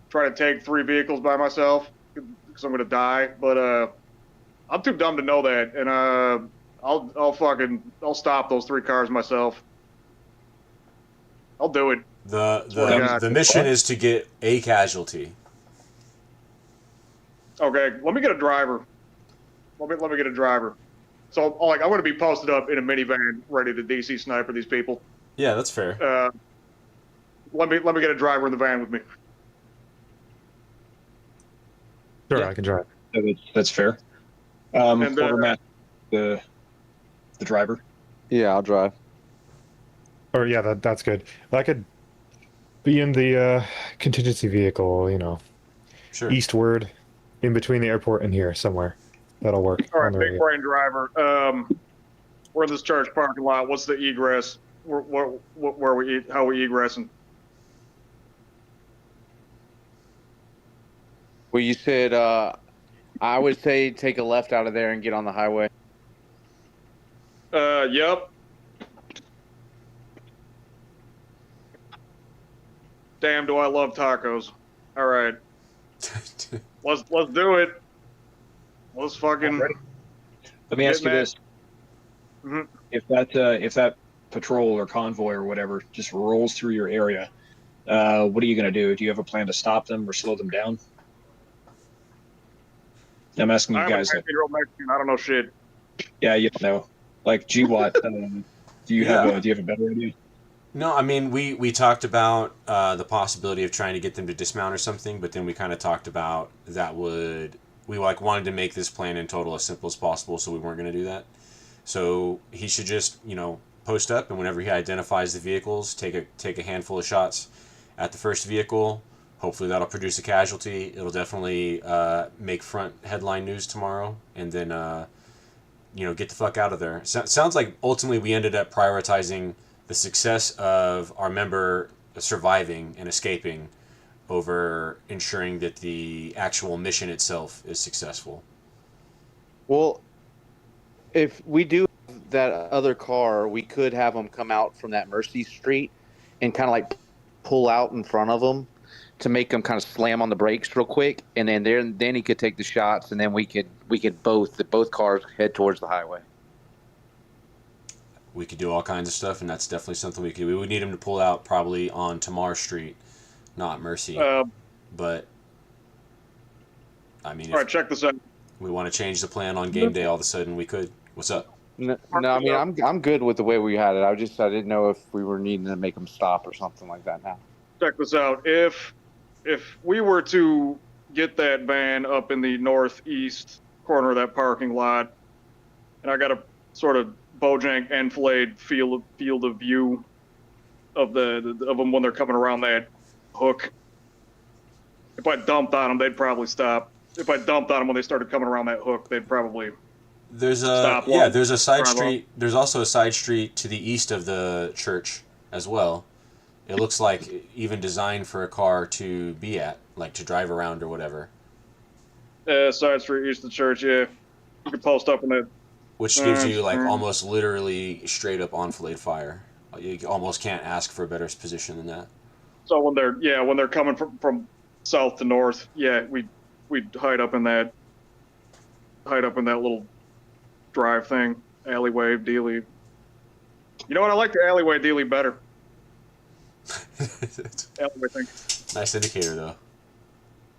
try to take 3 vehicles by myself because I'm going to die. But I'm too dumb to know that, and I'll stop those 3 cars myself. I'll do it. The mission is to get a casualty. Okay, let me get a driver. Let me get a driver. So, I'm going to be posted up in a minivan, ready to DC sniper these people. Yeah, that's fair. Let me get a driver in the van with me. Sure, Yeah. I can drive. That's fair. And, Quartermaster, the driver. Yeah, I'll drive. Or yeah, that's good. I could be in the contingency vehicle, Sure. eastward, in between the airport and here somewhere. That'll work. All right, on the big radio. brain driver. We're in this church parking lot. What's the egress? Where we eat? How we egressing? Well, you said I would say take a left out of there and get on the highway. Yep. Damn, do I love tacos. All right, let's do it. Let's fucking. Let me ask you Mad. this: Mhm. if that patrol or convoy or whatever just rolls through your area, what are you going to do? Do you have a plan to stop them or slow them down? I'm asking you I'm guys. a 19-year-old Mexican. I don't know shit. Yeah, you don't know. Like GWOT, do you have a better idea? No, I mean we talked about the possibility of trying to get them to dismount or something, but then we kind of talked about we wanted to make this plan in total as simple as possible, so we weren't going to do that. So he should just post up, and whenever he identifies the vehicles, take a handful of shots at the first vehicle. Hopefully that'll produce a casualty. It'll definitely make front headline news tomorrow, and then get the fuck out of there. Sounds like ultimately we ended up prioritizing the success of our member surviving and escaping over ensuring that the actual mission itself is successful. Well, if we do that other car, we could have them come out from that Mercy Street and kind of like pull out in front of them to make him kind of slam on the brakes real quick, and then he could take the shots, and then we could both cars head towards the highway. We could do all kinds of stuff, and that's definitely something we could. We would need him to pull out probably on Tamar Street, not Mercy. But I mean, all right, check this out. We want to change the plan on game day. All of a sudden, we could. What's up? No, I mean I'm good with the way we had it. I didn't know if we were needing to make them stop or something like that now. Check this out. If we were to get that van up in the northeast corner of that parking lot, and I got a sort of Bojank enfilade field of view of them when they're coming around that hook. If I dumped on them, they'd probably stop. If I dumped on them when they started coming around that hook, they'd probably there's a side street. There's also a side street to the east of the church as well. It looks like even designed for a car to be at, like to drive around or whatever. Side street east of the church, yeah. You could post up in that. Which gives you like almost literally straight up enfilade fire. You almost can't ask for a better position than that. So when they're coming from south to north, we'd hide up in that little drive thing, alleyway dealy. You know what? I like the alleyway dealy better. Alleyway thing. Nice indicator though.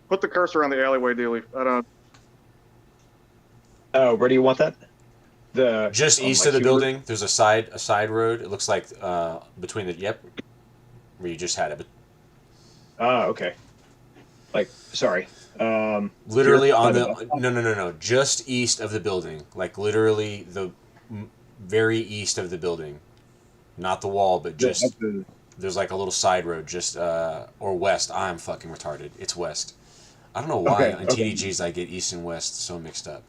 Put the cursor on the alleyway dealy. I don't. Oh, where do you want that? Just east of the building, there's a side road. It looks like between the where you just had it. Okay. Like, sorry. Literally on the no, just east of the building, like literally the very east of the building, not the wall, but just there's like a little side road, just or west. I'm fucking retarded. It's west. I don't know why on TDGs I get east and west so mixed up.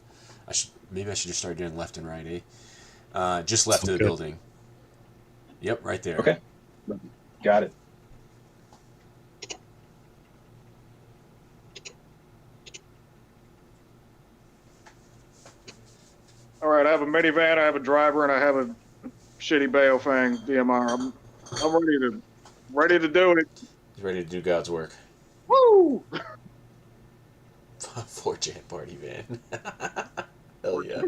Maybe I should just start doing left and right, just left of the building. Yep, right there. Okay. Got it. All right, I have a minivan, I have a driver, and I have a shitty Baofang DMR. I'm ready to do it. He's ready to do God's work. Woo! 4chan party van. Hell yeah.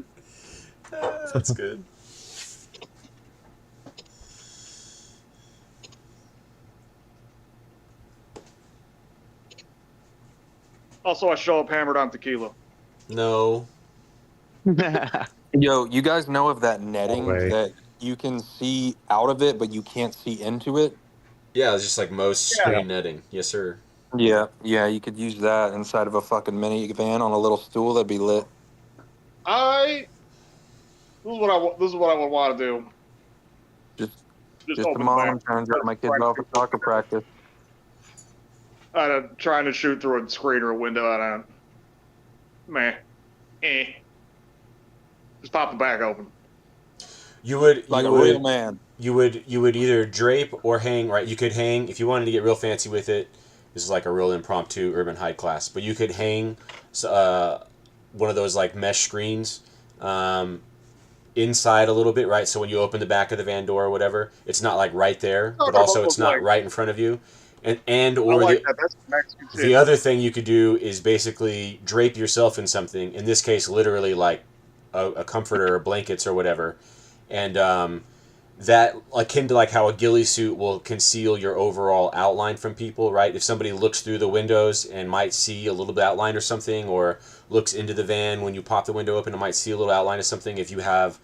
That's good. Also, I show up hammered on tequila. No. Yo, you guys know of that netting No way. that you can see out of it, but you can't see into it? Yeah, it's just like most screen netting. Yes, sir. Yeah, you could use that inside of a fucking minivan on a little stool. That'd be lit. This is what I would want to do. Just open the tomorrow, I'm back. trying to drop my kids off at soccer practice. Trying to shoot through a screen or a window. I don't. Just pop the back open. You would Like a real man. You would either drape or hang. Right, you could hang if you wanted to get real fancy with it. This is like a real impromptu urban high class, but you could hang one of those like mesh screens inside a little bit, right? So when you open the back of the van door or whatever, it's not like right there, but also it's not right in front of you. And or the other thing you could do is basically drape yourself in something. In this case, literally like a comforter or blankets or whatever, and that akin to like how a ghillie suit will conceal your overall outline from people, right? If somebody looks through the windows and might see a little bit outline or something, or looks into the van when you pop the window open and might see a little outline of something, if you have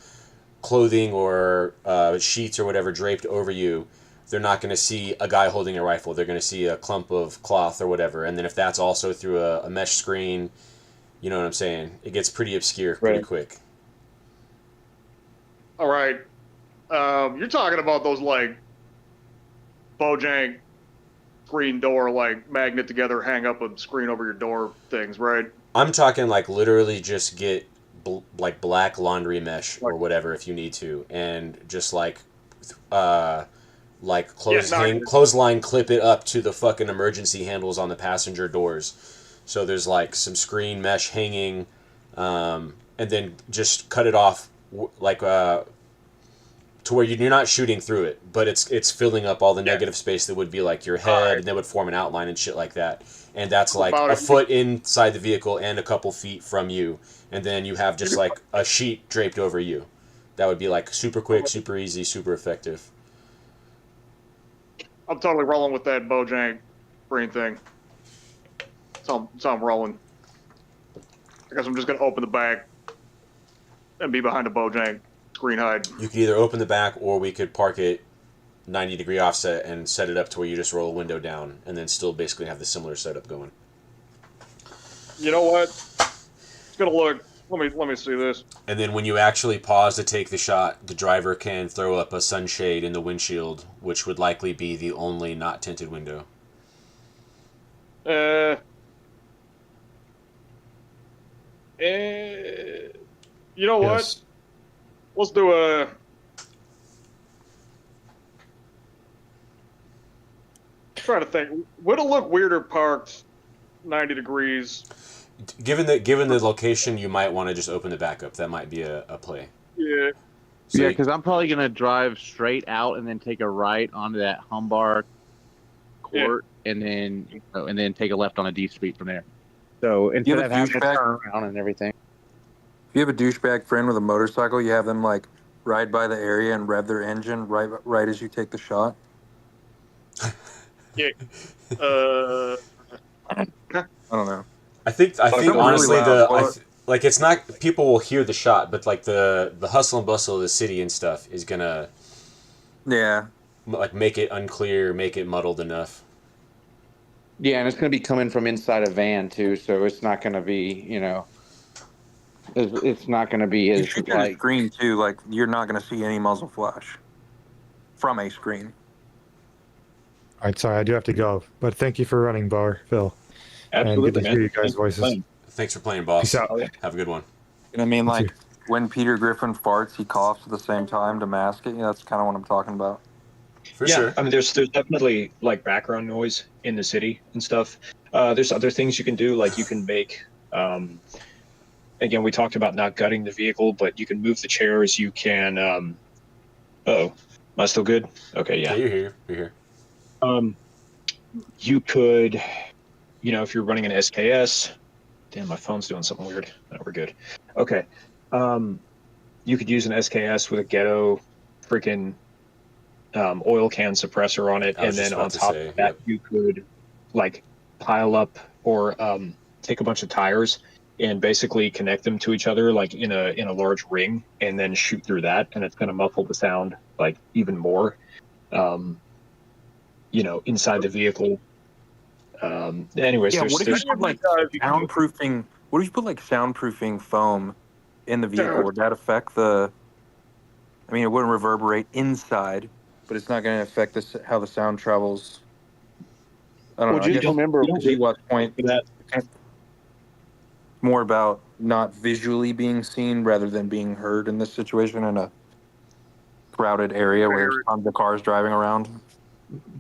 clothing or sheets or whatever draped over you, they're not going to see a guy holding a rifle. They're going to see a clump of cloth or whatever. And then if that's also through a mesh screen, you know what I'm saying? It gets pretty obscure pretty quick. All right. You're talking about those like Bojank screen door, like magnet together, hang up a screen over your door things, right? I'm talking like literally just get like black laundry mesh or whatever if you need to, and just like clothesline clip it up to the fucking emergency handles on the passenger doors. So there's like some screen mesh hanging, and then just cut it off like to where you're not shooting through it, but it's filling up all the negative space that would be like your head, and then would form an outline and shit like that. And that's like About a it. foot inside the vehicle and a couple feet from you, and then you have just like a sheet draped over you. That would be like super quick, super easy, super effective. I'm totally rolling with that Bojank green thing. So I'm rolling. I guess I'm just gonna open the back and be behind a Bojank green hide. You could either open the back, or we could park it 90-degree offset and set it up to where you just roll a window down, and then still basically have the similar setup going. You know what? It's gonna look. Let me see this. And then when you actually pause to take the shot, the driver can throw up a sunshade in the windshield, which would likely be the only not tinted window. You know what? Yes. Let's do a. Trying to think. Would it look weirder parked 90 degrees? Given the location, you might want to just open the back up. That might be a play. Yeah. So Yeah, because I'm probably gonna drive straight out and then take a right onto that Humbar court, and then take a left on a D Street from there. So instead have of a having to douchebag? turn around and everything. If you have a douchebag friend with a motorcycle, you have them like ride by the area and rev their engine right as you take the shot. Yeah. I don't know. I think really honestly loud. like it's not, people will hear the shot, but like the hustle and bustle of the city and stuff is gonna Yeah. like make it unclear, make it muddled enough. Yeah, and it's gonna be coming from inside a van too, so it's not gonna be, it's not gonna be You as shoot through the like. screen too, like you're not going to see any muzzle flash from a screen. All right, sorry, I do have to go, but thank you for running, Bar, Phil. Absolutely, and good to man. hear you guys' Thanks for voices. playing. Thanks for playing, boss. Peace out. Have a good one. You know what I mean? You Like too. when Peter Griffin farts, he coughs at the same time to mask it. That's kind of what I'm talking about. For Yeah, sure. I mean, there's definitely like background noise in the city and stuff. There's other things you can do, like you can make. Again, we talked about not gutting the vehicle, but you can move the chairs. You can. Oh, am I still good? Okay, Yeah, yeah. you're here. You're here. You could, if you're running an SKS. Damn, my phone's doing something weird. No, we're good. Okay. You could use an SKS with a ghetto freaking oil can suppressor on it, I was and just then about on to top say, of that, yep. you could like pile up or take a bunch of tires and basically connect them to each other like in a large ring, and then shoot through that, and it's going to muffle the sound like even more. Inside the vehicle. Anyways, Yeah, there's what if you put like soundproofing? What if you put like soundproofing foam in the vehicle? Would that affect the? I mean, it wouldn't reverberate inside, but it's not going to affect how the sound travels. I don't know. I Just guess remember, you don't to GWOT's point, for that. more about not visually being seen rather than being heard in this situation in a crowded area where there's tons of cars driving around.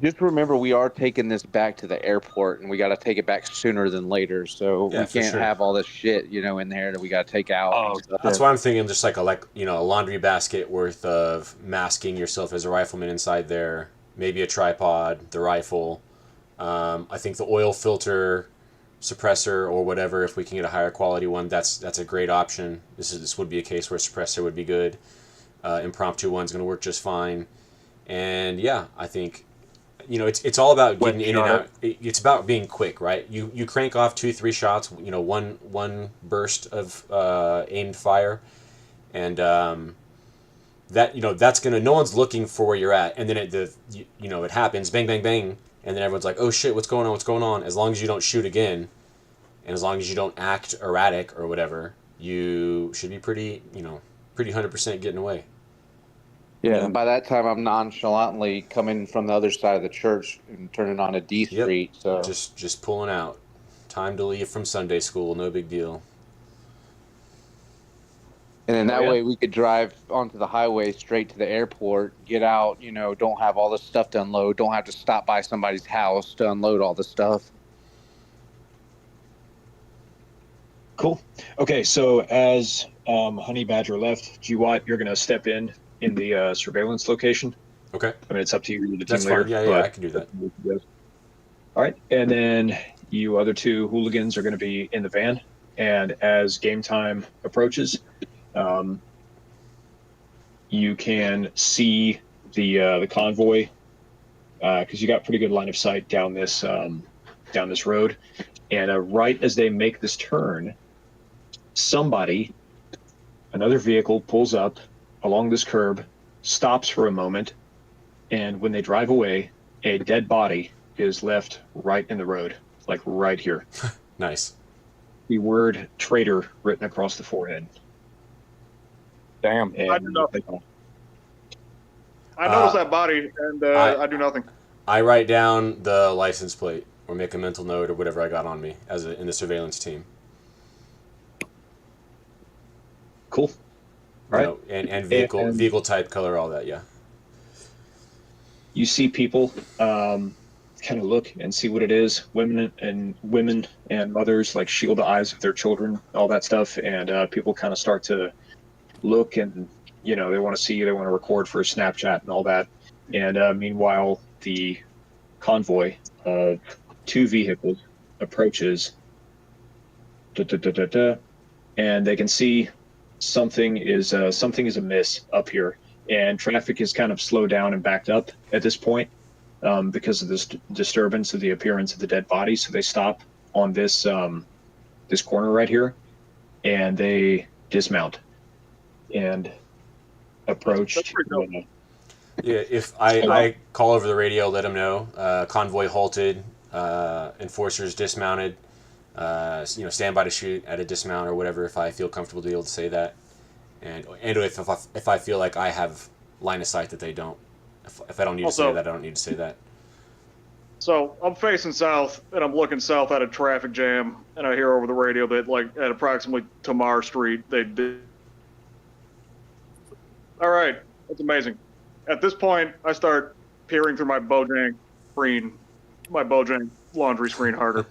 just remember, we are taking this back to the airport, and we got to take it back sooner than later. So Yeah, we for can't sure. have all this shit, in there that we got to take out. Oh, and stuff. That's why I'm thinking just like a laundry basket worth of masking yourself as a rifleman inside there. Maybe a tripod, the rifle. I think the oil filter suppressor or whatever, if we can get a higher quality one, that's a great option. This would be a case where suppressor would be good. Impromptu one's going to work just fine. And yeah, I think it's all about getting in and out. It's about being quick, right? You crank off 2-3 shots, one burst of aimed fire, and that's gonna, no one's looking for where you're at, and then it happens, bang bang bang, and then everyone's like, oh shit, what's going on? As long as you don't shoot again, and as long as you don't act erratic or whatever, you should be pretty 100% getting away. Yeah, and by that time, I'm nonchalantly coming from the other side of the church and turning on a D Yep. Street. So Just pulling out. Time to leave from Sunday school, no big deal. and then that way we could drive onto the highway straight to the airport, get out, don't have all this stuff to unload, don't have to stop by somebody's house to unload all the stuff. Cool. Okay, so as Honey Badger left, GWOT, you're going to step in in the surveillance location. Okay. I mean, it's up to you, the team That's leader. fine. Yeah, but I can do that. All right, and then you other two hooligans are going to be in the van, and as game time approaches, you can see the convoy because you got pretty good line of sight down this road, and right as they make this turn, another vehicle pulls up along this curb, stops for a moment, and when they drive away, a dead body is left right in the road, like right here. Nice. The word traitor written across the forehead. Damn. And I do nothing. I notice that body, and I do nothing. I write down the license plate or make a mental note or whatever I got on me in the surveillance team. Cool. All right. And vehicle type, color, all that. Yeah. You see people kind of look and see what it is. Women and mothers like shield the eyes of their children, all that stuff, and people kind of start to look and they want to see, they want to record for a Snapchat and all that. And meanwhile, the convoy of 2 vehicles approaches, and they can see something is amiss up here, and traffic is kind of slowed down and backed up at this point because of this disturbance of the appearance of the dead body. So they stop on this corner right here, and they dismount and approach. Yeah, if I call over the radio, let them know. Convoy halted. Enforcers dismounted. Stand by to shoot at a dismount or whatever. If I feel comfortable to be able to say that, and if I feel like I have line of sight that they don't. If I don't need to say that, I don't need to say that. So I'm facing south, and I'm looking south at a traffic jam, and I hear over the radio that, like, at approximately Tamar Street, they did. All right, that's amazing. At this point, I start peering through my Bojang laundry screen harder.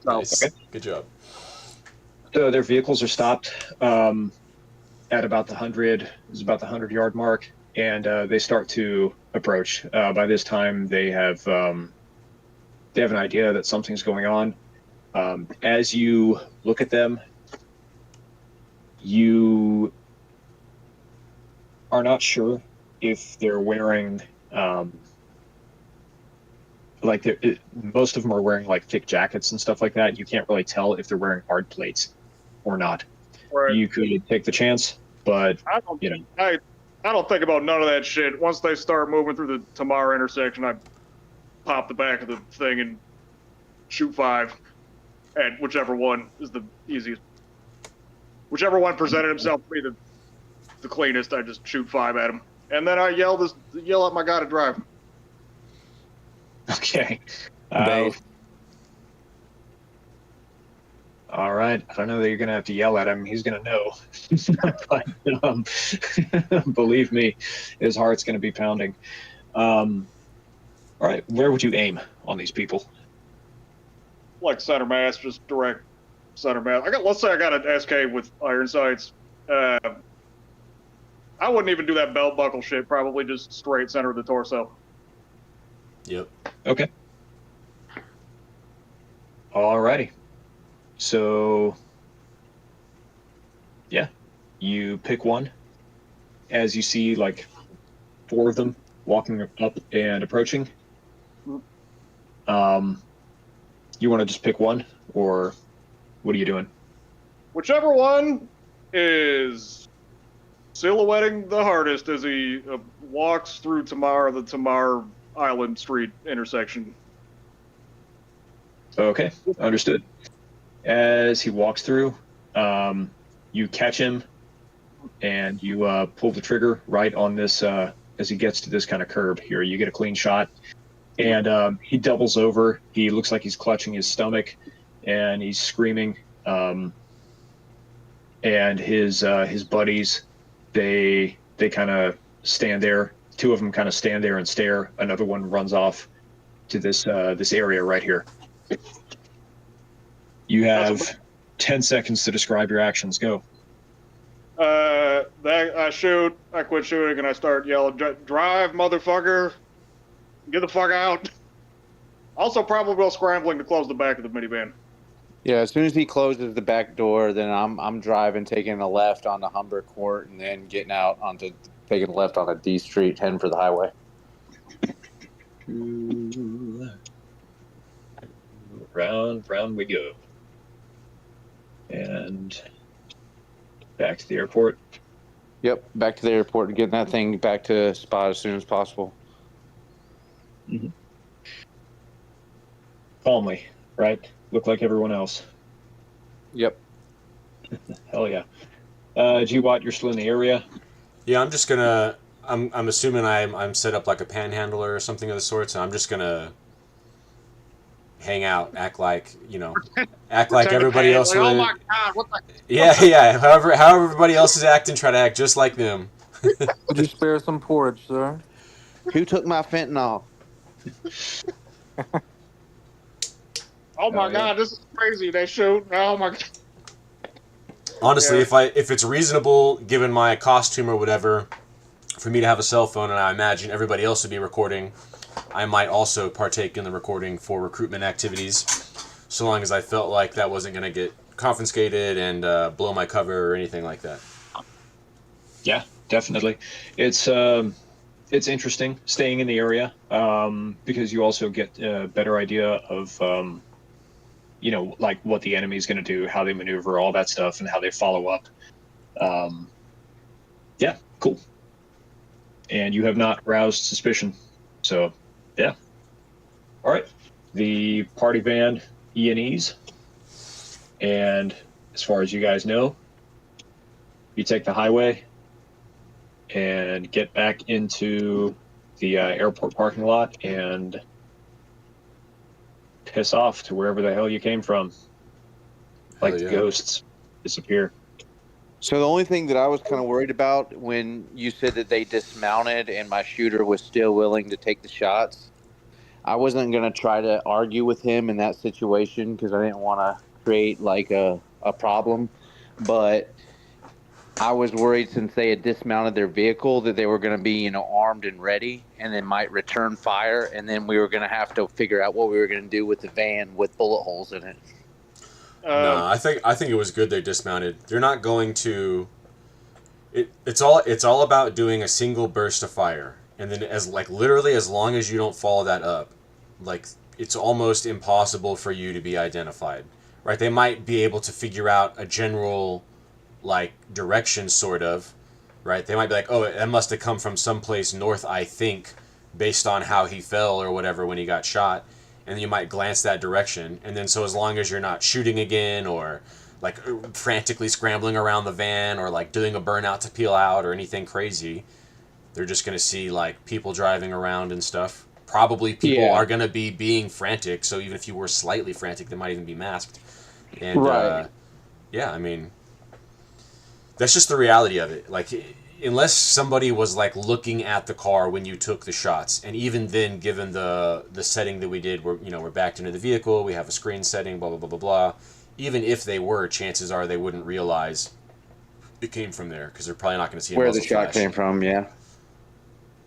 Nice. Okay. Good job. So their vehicles are stopped at about the 100-yard mark, and they start to approach. By this time, they have an idea that something's going on. As you look at them, you are not sure if they're wearing most of them are wearing like thick jackets and stuff like that. You can't really tell if they're wearing hard plates or not. Right. You could take the chance, but I don't think about none of that shit. Once they start moving through the Tamar intersection, I pop the back of the thing and shoot 5 at whichever one is the easiest. Whichever one presented himself to be the cleanest, I just shoot 5 at him. And then I yell at my guy to drive. Okay. All right. I don't know that you're going to have to yell at him. He's going to know. But believe me, his heart's going to be pounding. All right. Where would you aim on these people? Like center mass, just direct center mass. Let's say I got an SK with iron sights. I wouldn't even do that belt buckle shit. Probably just straight center of the torso. Yep. Okay. Alrighty. So, yeah, you pick one. As you see, like 4 of them walking up and approaching. You want to just pick one, or what are you doing? Whichever one is silhouetting the hardest as he walks through the Tamar Island Street intersection. Okay, understood. As he walks through, you catch him, and you pull the trigger right on this. As he gets to this kind of curb here, you get a clean shot, and he doubles over. He looks like he's clutching his stomach, and he's screaming. And his buddies, they kind of stand there. 2 of them kind of stand there and stare. Another one runs off to this area right here. You have 10 seconds to describe your actions. Go. I shoot, I quit shooting, and I start yelling, "Drive, motherfucker! Get the fuck out!" Also, probably while scrambling to close the back of the minivan. Yeah, as soon as he closes the back door, then I'm driving, taking a left onto Humber Court, and then getting out onto taking a left on a D Street, heading for the highway. Round we go. And back to the airport. Yep, back to the airport and getting that thing back to spot as soon as possible. Mm-hmm. Calmly, right? Look like everyone else. Yep. Hell yeah. GWOT, you're still in the area? Yeah, I'm just gonna. I'm assuming I'm set up like a panhandler or something of the sorts, and I'm just gonna hang out, act like everybody else Like, would. oh my god, what the? Yeah. However everybody else is acting, try to act just like them. Would you spare some porridge, sir? Who took my fentanyl? Oh my god, this is crazy. They shoot. Oh my god. Honestly, Yeah. if it's reasonable, given my costume or whatever, for me to have a cell phone, and I imagine everybody else would be recording, I might also partake in the recording for recruitment activities, so long as I felt like that wasn't going to get confiscated and blow my cover or anything like that. Yeah, definitely. It's interesting staying in the area because you also get a better idea of like what the enemy is going to do, how they maneuver, all that stuff, and how they follow up. Yeah, cool. And you have not roused suspicion, so yeah. All right, the party van E&Es, and as far as you guys know, you take the highway and get back into the airport parking lot and piss off to wherever the hell you came from. Like Hell yeah. ghosts disappear. So the only thing that I was kind of worried about when you said that they dismounted and my shooter was still willing to take the shots, I wasn't going to try to argue with him in that situation because I didn't want to create like a problem. But I was worried since they had dismounted their vehicle that they were going to be, armed and ready and then might return fire. And then we were going to have to figure out what we were going to do with the van with bullet holes in it. No, I think it was good they dismounted. They're not going to. It's all about doing a single burst of fire, and then literally as long as you don't follow that up, like it's almost impossible for you to be identified. Right? They might be able to figure out a general direction, sort of. Right? They might be like, oh, it must have come from someplace north, I think, based on how he fell or whatever when he got shot. And then you might glance that direction, and then so as long as you're not shooting again or frantically scrambling around the van or doing a burnout to peel out or anything crazy, they're just going to see people driving around and stuff. Probably people are going to be being frantic, so even if you were slightly frantic, they might even be masked. And right. Yeah, I mean, that's just the reality of it. Unless somebody was looking at the car when you took the shots, and even then, given the setting that we did, we're backed into the vehicle, we have a screen setting, blah blah blah blah blah. Even if they were, chances are they wouldn't realize it came from there because they're probably not going to see where the shot came from. Yeah.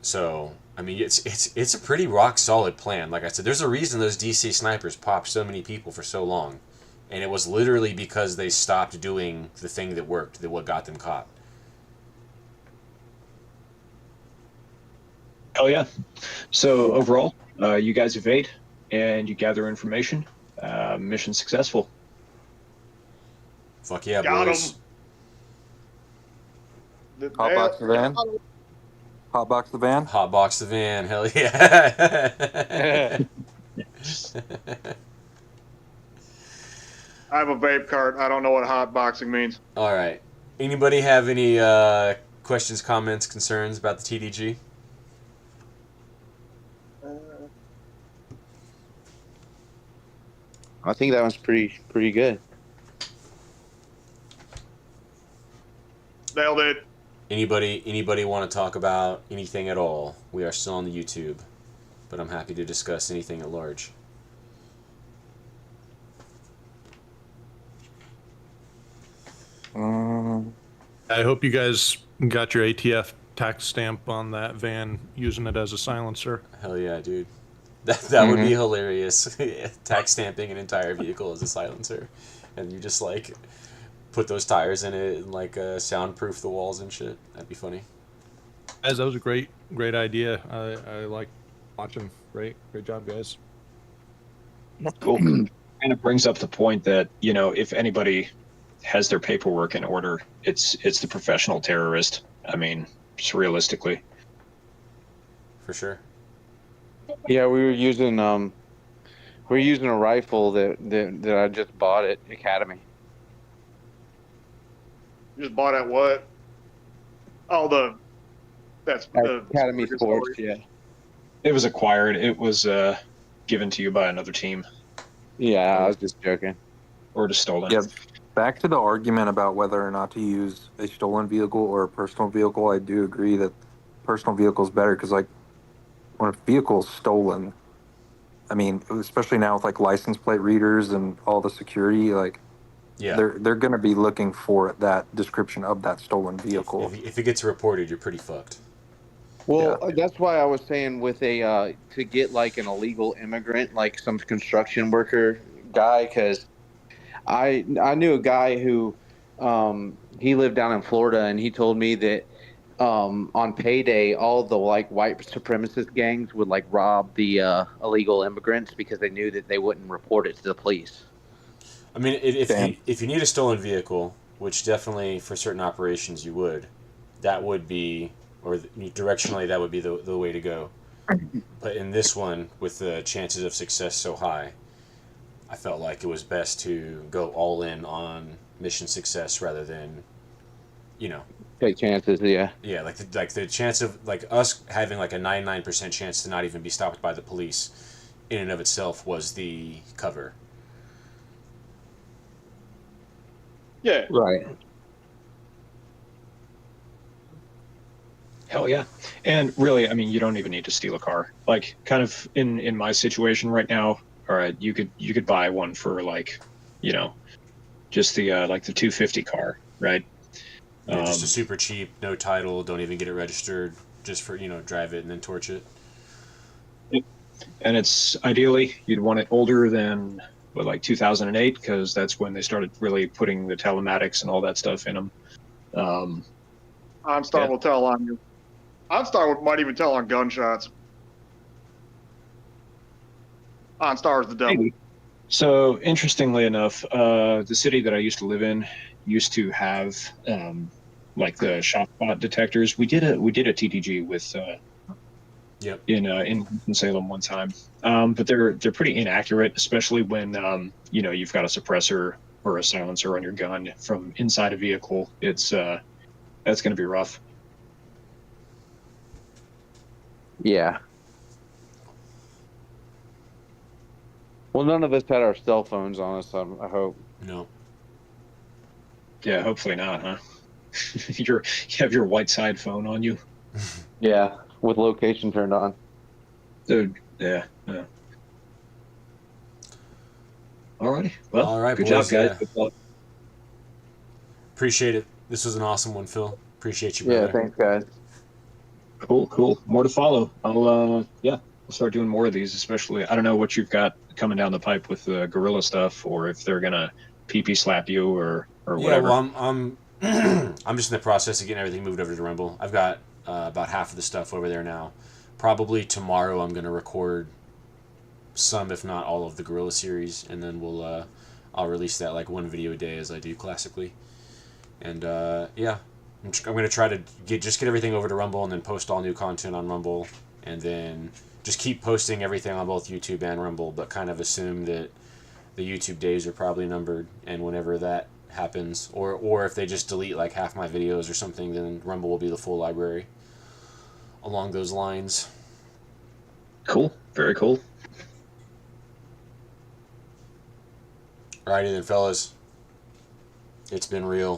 So I mean, it's a pretty rock solid plan. Like I said, there's a reason those DC snipers popped so many people for so long, and it was literally because they stopped doing the thing that worked, that what got them caught. Oh yeah. So overall, you guys evade and you gather information. Mission successful. Fuck yeah, Got boys. Hotbox the van. Hotbox the van. Hotbox the van. Hell yeah. I have a vape cart. I don't know what hot boxing means. All right. Anybody have any questions, comments, concerns about the TDG? I think that one's pretty good. Nailed it. Anybody want to talk about anything at all? We are still on the YouTube, but I'm happy to discuss anything at large. I hope you guys got your ATF tax stamp on that van, using it as a silencer. Hell yeah, dude. That would be hilarious. Tax stamping an entire vehicle as a silencer, and you just like put those tires in it and like soundproof the walls and shit. That'd be funny. Guys, that was a great idea. I like watching. Great job, guys. Cool. Kind of brings up the point that, you know, if anybody has their paperwork in order, it's the professional terrorist. I mean, just realistically. For sure. Yeah, we were using a rifle that I just bought at Academy. You just bought at what? Oh, that's the Academy Sports. Yeah. It was acquired. It was given to you by another team. Yeah, I was just joking. Or just stolen. Yeah. Back to the argument about whether or not to use a stolen vehicle or a personal vehicle, I do agree that personal vehicle is better because, like, when a vehicle is stolen, I mean, especially now with like license plate readers and all the security, like, Yeah. they're going to be looking for that description of that stolen vehicle. If it gets reported, you're pretty fucked. Well, that's why I was saying with a to get like an illegal immigrant, like some construction worker guy, because I knew a guy who he lived down in Florida, and he told me that on payday, all the like white supremacist gangs would like rob the illegal immigrants because they knew that they wouldn't report it to the police. I mean, if you need a stolen vehicle, which definitely for certain operations you would, that would be, or directionally that would be the way to go. But in this one, with the chances of success so high, I felt like it was best to go all in on mission success rather than, you know, take chances. Yeah. Yeah, like the chance of like us having like a 99% chance to not even be stopped by the police, in and of itself was the cover. Yeah. Right. Hell yeah. And really, I mean, you don't even need to steal a car. Like, kind of in my situation right now, all right, you could buy one for like, you know, just the like the 250 car, right? Yeah, just a super cheap, no title, don't even get it registered, just for, you know, drive it and then torch it. And it's ideally you'd want it older than like 2008, because that's when they started really putting the telematics and all that stuff in them. OnStar will tell on you. OnStar might even tell on gunshots. OnStar is the devil. Maybe. So interestingly enough, the city that I used to live in used to have like the shot spot detectors. We did a TDG with in Salem one time, but they're pretty inaccurate, especially when you know, you've got a suppressor or a silencer on your gun from inside a vehicle. It's that's going to be rough. Yeah. Well, none of us had our cell phones on us, I hope. No. Yeah, hopefully not, huh? You have your white side phone on you. Yeah, with location turned on. Dude, yeah. Alrighty. Well, all right, good boys, job, guys. yeah. Appreciate it. This was an awesome one, Phil. Appreciate you, brother. Yeah, thanks, guys. Cool. More to follow. We'll start doing more of these, especially, I don't know what you've got coming down the pipe with the gorilla stuff, or if they're gonna PP slap you or whatever. Yeah, well, I'm I'm just in the process of getting everything moved over to Rumble. I've got about half of the stuff over there now. Probably tomorrow I'm gonna record some, if not all, of the gorilla series, and then I'll release that like one video a day as I do classically. And yeah, I'm going to try to get everything over to Rumble and then post all new content on Rumble, and then just keep posting everything on both YouTube and Rumble, but kind of assume that the YouTube days are probably numbered, and whenever that happens, or if they just delete like half my videos or something, then Rumble will be the full library along those lines. Cool. Very cool. Alrighty then, fellas. It's been real.